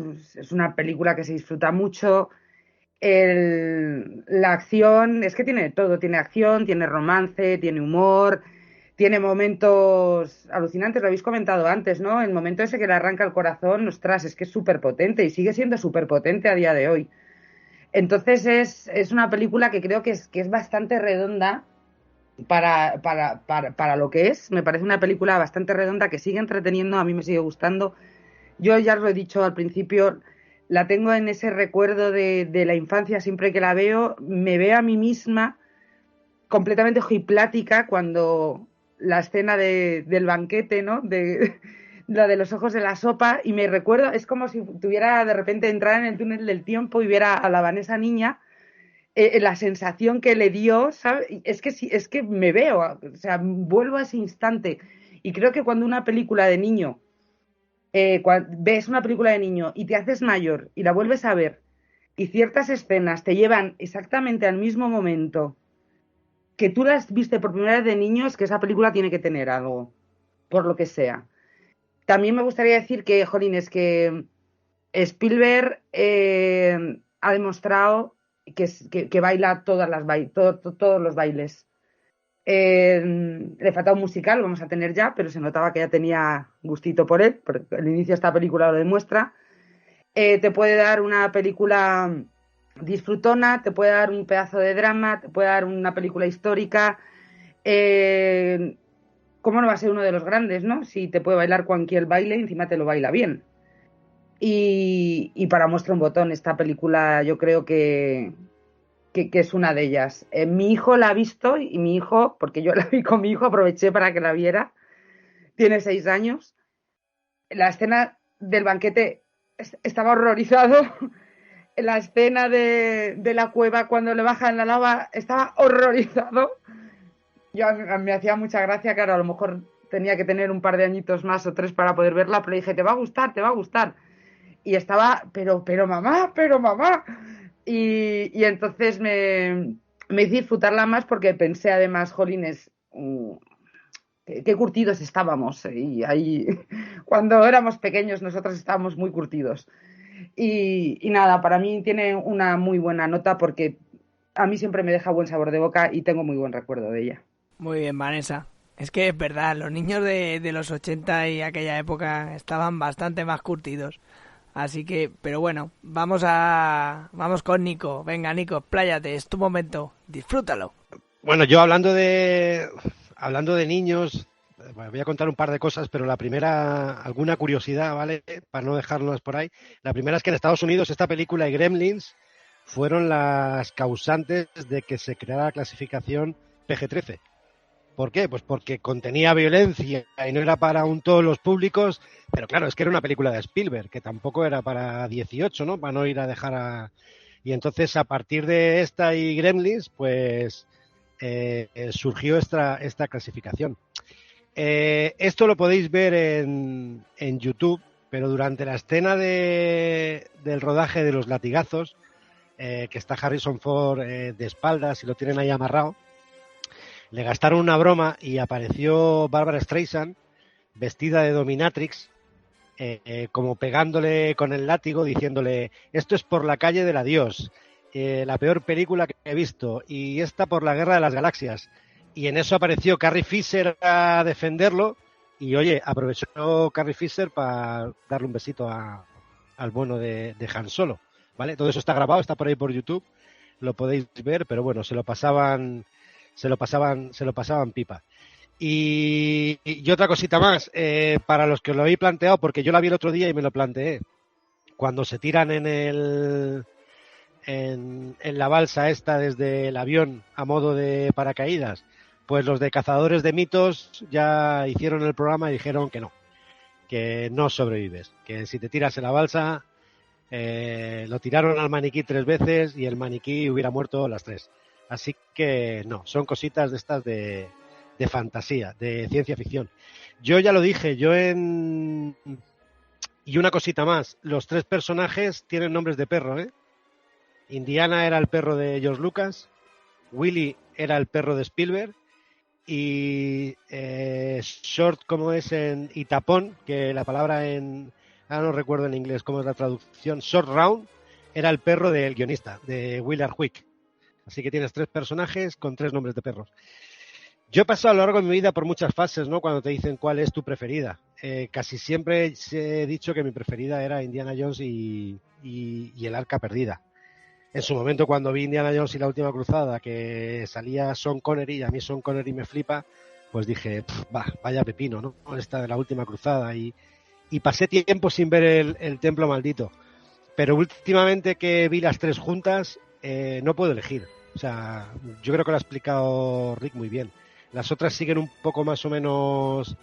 una película que se disfruta mucho. La acción, es que tiene todo, tiene acción, tiene romance, tiene humor, tiene momentos alucinantes, lo habéis comentado antes, ¿no? El momento ese que le arranca el corazón, ostras, es que es súper potente y sigue siendo súper potente a día de hoy. Entonces es una película que creo que es bastante redonda para lo que es. Me parece una película bastante redonda que sigue entreteniendo, a mí me sigue gustando. Yo ya os lo he dicho al principio, la tengo en ese recuerdo de la infancia, siempre que la veo, me veo a mí misma completamente ojiplática cuando la escena del banquete, ¿no? La de los ojos de la sopa, y me recuerdo, es como si tuviera de repente entrar en el túnel del tiempo y viera a la Vanessa niña, la sensación que le dio, ¿sabes? Es que me veo, o sea, vuelvo a ese instante. Y creo que cuando una película de niño, ves una película de niño y te haces mayor y la vuelves a ver y ciertas escenas te llevan exactamente al mismo momento que tú las viste por primera vez de niño, es que esa película tiene que tener algo, por lo que sea. También me gustaría decir que, jolín, es que Spielberg ha demostrado que baila todos los bailes. Le falta un musical, vamos a tener ya, pero se notaba que ya tenía gustito por él, porque el inicio de esta película lo demuestra. Te puede dar una película disfrutona, te puede dar un pedazo de drama, te puede dar una película histórica. ¿Cómo no va a ser uno de los grandes, no? Si te puede bailar cualquier baile, encima te lo baila bien. Y para muestra un botón, esta película yo creo que que es una de ellas. Mi hijo la ha visto y mi hijo, porque yo la vi con mi hijo, aproveché para que la viera, tiene 6 años. La escena del banquete estaba horrorizado. La escena de la cueva cuando le bajan la lava estaba horrorizado. Me hacía mucha gracia, claro, a lo mejor tenía que tener un par de añitos más o 3 para poder verla, pero dije, te va a gustar. Y estaba, pero mamá. Y entonces me hice disfrutarla más porque pensé además, jolines, qué curtidos estábamos. Y ahí, cuando éramos pequeños, nosotros estábamos muy curtidos. Y nada, para mí tiene una muy buena nota porque a mí siempre me deja buen sabor de boca y tengo muy buen recuerdo de ella. Muy bien, Vanessa. Es que es verdad, los niños de los 80 y aquella época estaban bastante más curtidos. Así que, pero bueno, vamos con Nico. Venga, Nico, expláyate, es tu momento. Disfrútalo. Bueno, yo hablando de niños, voy a contar un par de cosas, pero la primera, alguna curiosidad, ¿vale? Para no dejarnos por ahí. La primera es que en Estados Unidos esta película y Gremlins fueron las causantes de que se creara la clasificación PG-13. ¿Por qué? Pues porque contenía violencia y no era para todos los públicos, pero claro, es que era una película de Spielberg, que tampoco era para 18, ¿no? Para no ir a dejar a... Y entonces, a partir de esta y Gremlins, pues surgió esta clasificación. Esto lo podéis ver en YouTube, pero durante la escena del rodaje de los latigazos, que está Harrison Ford de espaldas y lo tienen ahí amarrado, le gastaron una broma y apareció Barbara Streisand vestida de dominatrix, como pegándole con el látigo, diciéndole, esto es por la calle del adiós, la peor película que he visto, y esta por la guerra de las galaxias. Y en eso apareció Carrie Fisher a defenderlo, y oye, aprovechó Carrie Fisher para darle un besito al bueno de Han Solo, ¿vale? Todo eso está grabado, está por ahí por YouTube, lo podéis ver, pero bueno, se lo pasaban pipa. Y otra cosita más, para los que os lo habéis planteado, porque yo la vi el otro día y me lo planteé, cuando se tiran en la balsa esta desde el avión a modo de paracaídas, pues los de Cazadores de Mitos ya hicieron el programa y dijeron que no sobrevives, que si te tiras en la balsa, lo tiraron al maniquí 3 veces y el maniquí hubiera muerto las 3. Así que no, son cositas de estas de fantasía, de ciencia ficción. Yo ya lo dije, y una cosita más, los 3 personajes tienen nombres de perro, ¿eh? Indiana era el perro de George Lucas, Willy era el perro de Spielberg, y Short, como es y Tapón, que la palabra ahora no recuerdo en inglés cómo es la traducción, Short Round, era el perro del guionista, de Willard Huyck. Así que tienes 3 personajes con 3 nombres de perros. Yo he pasado a lo largo de mi vida por muchas fases, ¿no? Cuando te dicen cuál es tu preferida. Casi siempre he dicho que mi preferida era Indiana Jones y el Arca Perdida. En su momento, cuando vi Indiana Jones y la Última Cruzada, que salía Sean Connery, y a mí Sean Connery me flipa, pues dije, vaya pepino, ¿no? Esta de la Última Cruzada. Y pasé tiempo sin ver el Templo Maldito. Pero últimamente que vi las 3 juntas, no puedo elegir. O sea, yo creo que lo ha explicado Rick muy bien. Las otras siguen un poco más o menos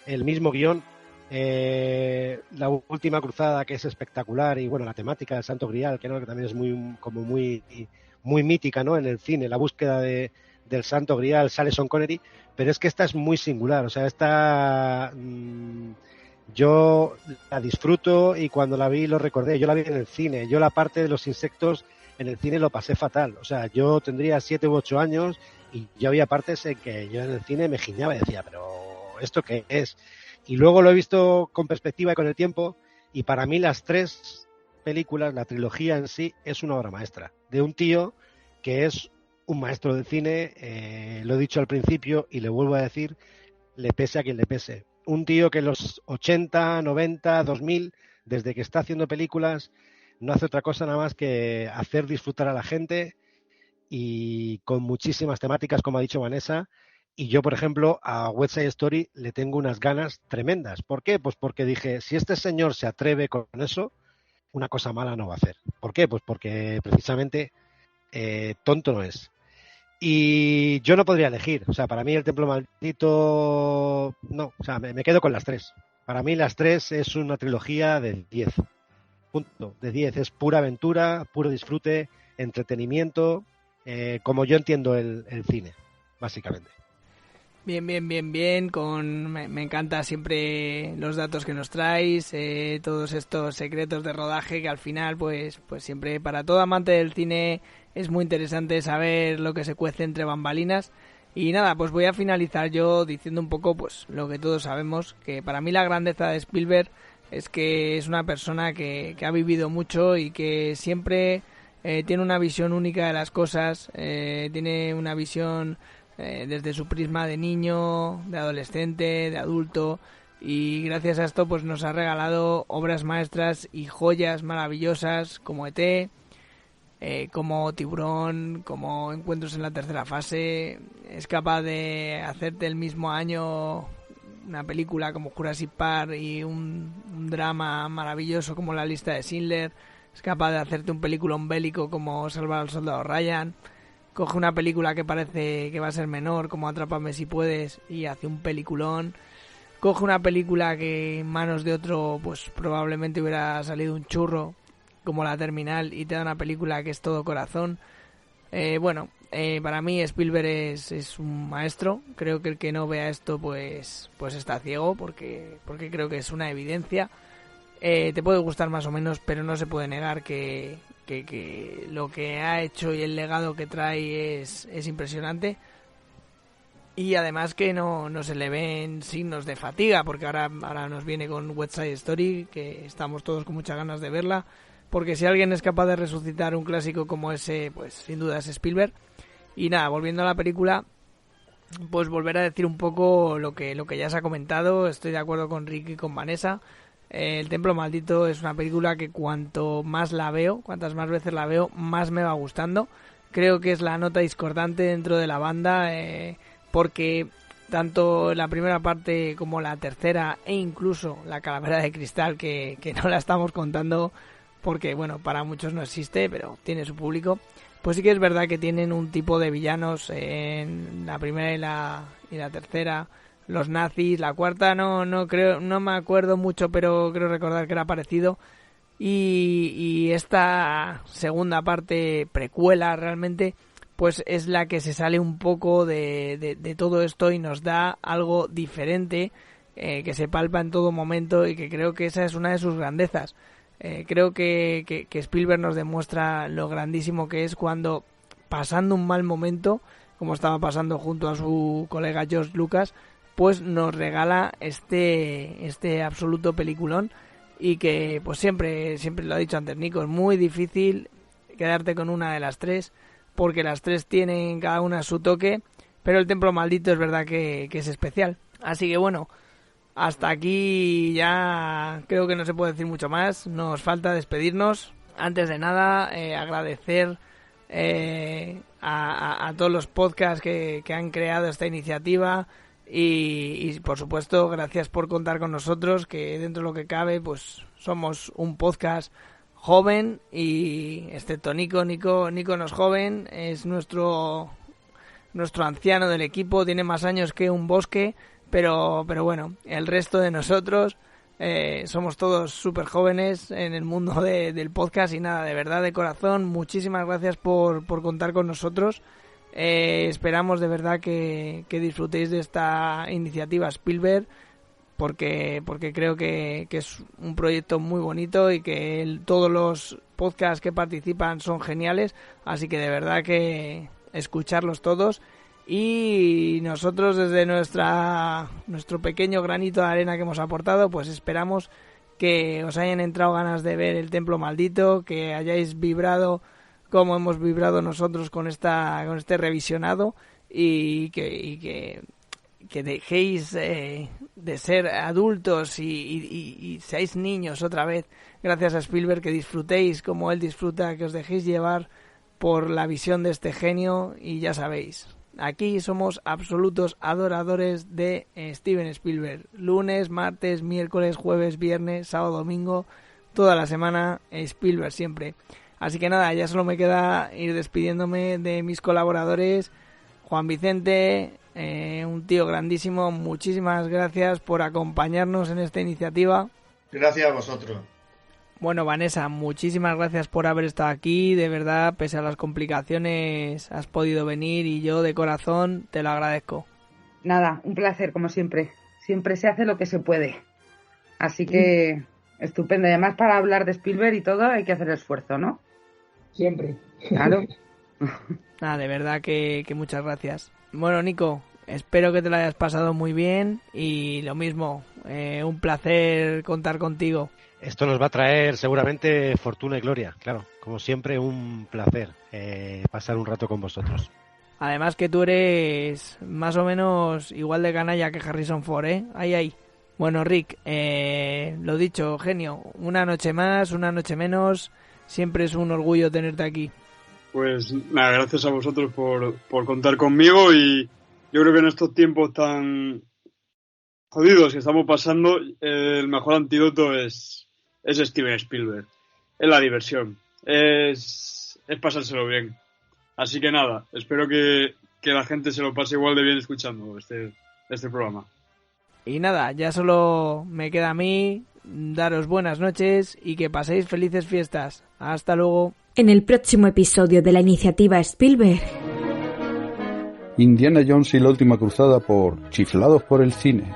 el mismo guión. La Última Cruzada, que es espectacular, y bueno, la temática del Santo Grial, que también es muy mítica, ¿no? En el cine, la búsqueda del Santo Grial, sale Sean Connery, pero es que esta es muy singular. O sea, esta yo la disfruto y cuando la vi lo recordé. Yo la vi en el cine. Yo la parte de los insectos en el cine lo pasé fatal. O sea, yo tendría 7 u 8 años y yo había partes en que yo en el cine me giñaba y decía, pero ¿esto qué es? Y luego lo he visto con perspectiva y con el tiempo, y para mí las 3 películas, la trilogía en sí, es una obra maestra. De un tío que es un maestro del cine, lo he dicho al principio y le vuelvo a decir, le pese a quien le pese. Un tío que en los 80, 90, 2000, desde que está haciendo películas, no hace otra cosa nada más que hacer disfrutar a la gente, y con muchísimas temáticas, como ha dicho Vanessa. Y yo, por ejemplo, a West Side Story le tengo unas ganas tremendas. ¿Por qué? Pues porque dije, si este señor se atreve con eso, una cosa mala no va a hacer. ¿Por qué? Pues porque precisamente tonto no es. Y yo no podría elegir. O sea, para mí el Templo Maldito, no. O sea, me quedo con las 3. Para mí las 3 es una trilogía de 10. Punto. De 10. Es pura aventura, puro disfrute, entretenimiento, como yo entiendo el cine, básicamente. Bien. Me encanta siempre los datos que nos traes, todos estos secretos de rodaje que al final, pues siempre para todo amante del cine es muy interesante saber lo que se cuece entre bambalinas. Y nada, pues voy a finalizar yo diciendo un poco pues lo que todos sabemos, que para mí la grandeza de Spielberg es que es una persona que ha vivido mucho y que siempre tiene una visión única de las cosas, tiene una visión desde su prisma de niño, de adolescente, de adulto, y gracias a esto pues nos ha regalado obras maestras y joyas maravillosas como E.T., como Tiburón, como Encuentros en la tercera fase. Es capaz de hacerte el mismo año una película como Jurassic Park y un drama maravilloso como La lista de Schindler. Es capaz de hacerte un peliculón bélico como Salvar al soldado Ryan. Coge una película que parece que va a ser menor, como Atrápame si puedes, y hace un peliculón. Coge una película que en manos de otro pues probablemente hubiera salido un churro, como La Terminal, y te da una película que es todo corazón. Para mí Spielberg es un maestro. Creo que el que no vea esto pues está ciego, porque creo que es una evidencia. Te puede gustar más o menos, pero no se puede negar que lo que ha hecho y el legado que trae es impresionante. Y además que no se le ven signos de fatiga, porque ahora nos viene con West Side Story, que estamos todos con muchas ganas de verla, porque si alguien es capaz de resucitar un clásico como ese, pues sin duda es Spielberg. Y nada, volviendo a la película, pues volver a decir un poco lo que ya se ha comentado. Estoy de acuerdo con Rick y con Vanessa. El Templo Maldito es una película que cuantas más veces la veo, más me va gustando. Creo que es la nota discordante dentro de la banda, porque tanto la primera parte como la tercera e incluso la Calavera de Cristal, que no la estamos contando porque, bueno, para muchos no existe, pero tiene su público, pues sí que es verdad que tienen un tipo de villanos en la primera y la tercera. Los nazis, la cuarta no me acuerdo mucho, pero creo recordar que era parecido. Y esta segunda parte, precuela realmente, pues es la que se sale un poco de todo esto y nos da algo diferente, que se palpa en todo momento, y que creo que esa es una de sus grandezas. Creo que Spielberg nos demuestra lo grandísimo que es cuando, pasando un mal momento, como estaba pasando junto a su colega George Lucas, pues nos regala este absoluto peliculón. Y que pues siempre lo ha dicho antes Nico, es muy difícil quedarte con una de las 3, porque las 3 tienen cada una su toque, pero el Templo Maldito es verdad que es especial. Así que bueno, hasta aquí ya creo que no se puede decir mucho más. Nos falta despedirnos. Antes de nada, agradecer a todos los podcasts que han creado esta iniciativa. Y por supuesto, gracias por contar con nosotros, que dentro de lo que cabe pues somos un podcast joven, y excepto Nico no es joven, es nuestro anciano del equipo, tiene más años que un bosque, pero bueno, el resto de nosotros somos todos súper jóvenes en el mundo del podcast. Y nada, de verdad, de corazón, muchísimas gracias por contar con nosotros. Esperamos de verdad que disfrutéis de esta iniciativa Spielberg, porque creo que es un proyecto muy bonito y que todos los podcasts que participan son geniales, así que de verdad que escucharlos todos. Y nosotros, desde nuestro pequeño granito de arena que hemos aportado, pues esperamos que os hayan entrado ganas de ver el Templo Maldito, que hayáis vibrado como hemos vibrado nosotros con este revisionado, y que dejéis de ser adultos y seáis niños otra vez gracias a Spielberg, que disfrutéis como él disfruta, que os dejéis llevar por la visión de este genio. Y ya sabéis, aquí somos absolutos adoradores de Steven Spielberg. Lunes, martes, miércoles, jueves, viernes, sábado, domingo, toda la semana, Spielberg siempre. Así que nada, ya solo me queda ir despidiéndome de mis colaboradores. Juan Vicente, un tío grandísimo, muchísimas gracias por acompañarnos en esta iniciativa. Gracias a vosotros. Bueno, Vanessa, muchísimas gracias por haber estado aquí. De verdad, pese a las complicaciones, has podido venir y yo de corazón te lo agradezco. Nada, un placer, como siempre. Siempre se hace lo que se puede. Así que, estupendo. Y además, para hablar de Spielberg y todo, hay que hacer esfuerzo, ¿no? Siempre. Claro. Nada, de verdad que muchas gracias. Bueno, Nico, espero que te lo hayas pasado muy bien y lo mismo, un placer contar contigo. Esto nos va a traer seguramente fortuna y gloria, claro. Como siempre, un placer pasar un rato con vosotros. Además que tú eres más o menos igual de canalla que Harrison Ford, ¿eh? Ahí. Bueno, Rick, lo dicho, genio, una noche más, una noche menos, siempre es un orgullo tenerte aquí. Pues nada, gracias a vosotros por contar conmigo y yo creo que en estos tiempos tan jodidos que estamos pasando, el mejor antídoto es Steven Spielberg, es la diversión, es pasárselo bien. Así que nada, espero que la gente se lo pase igual de bien escuchando este programa. Y nada, ya solo me queda a mí daros buenas noches y que paséis felices fiestas. Hasta luego. En el próximo episodio de la iniciativa Spielberg. Indiana Jones y la última cruzada por Chiflados por el cine.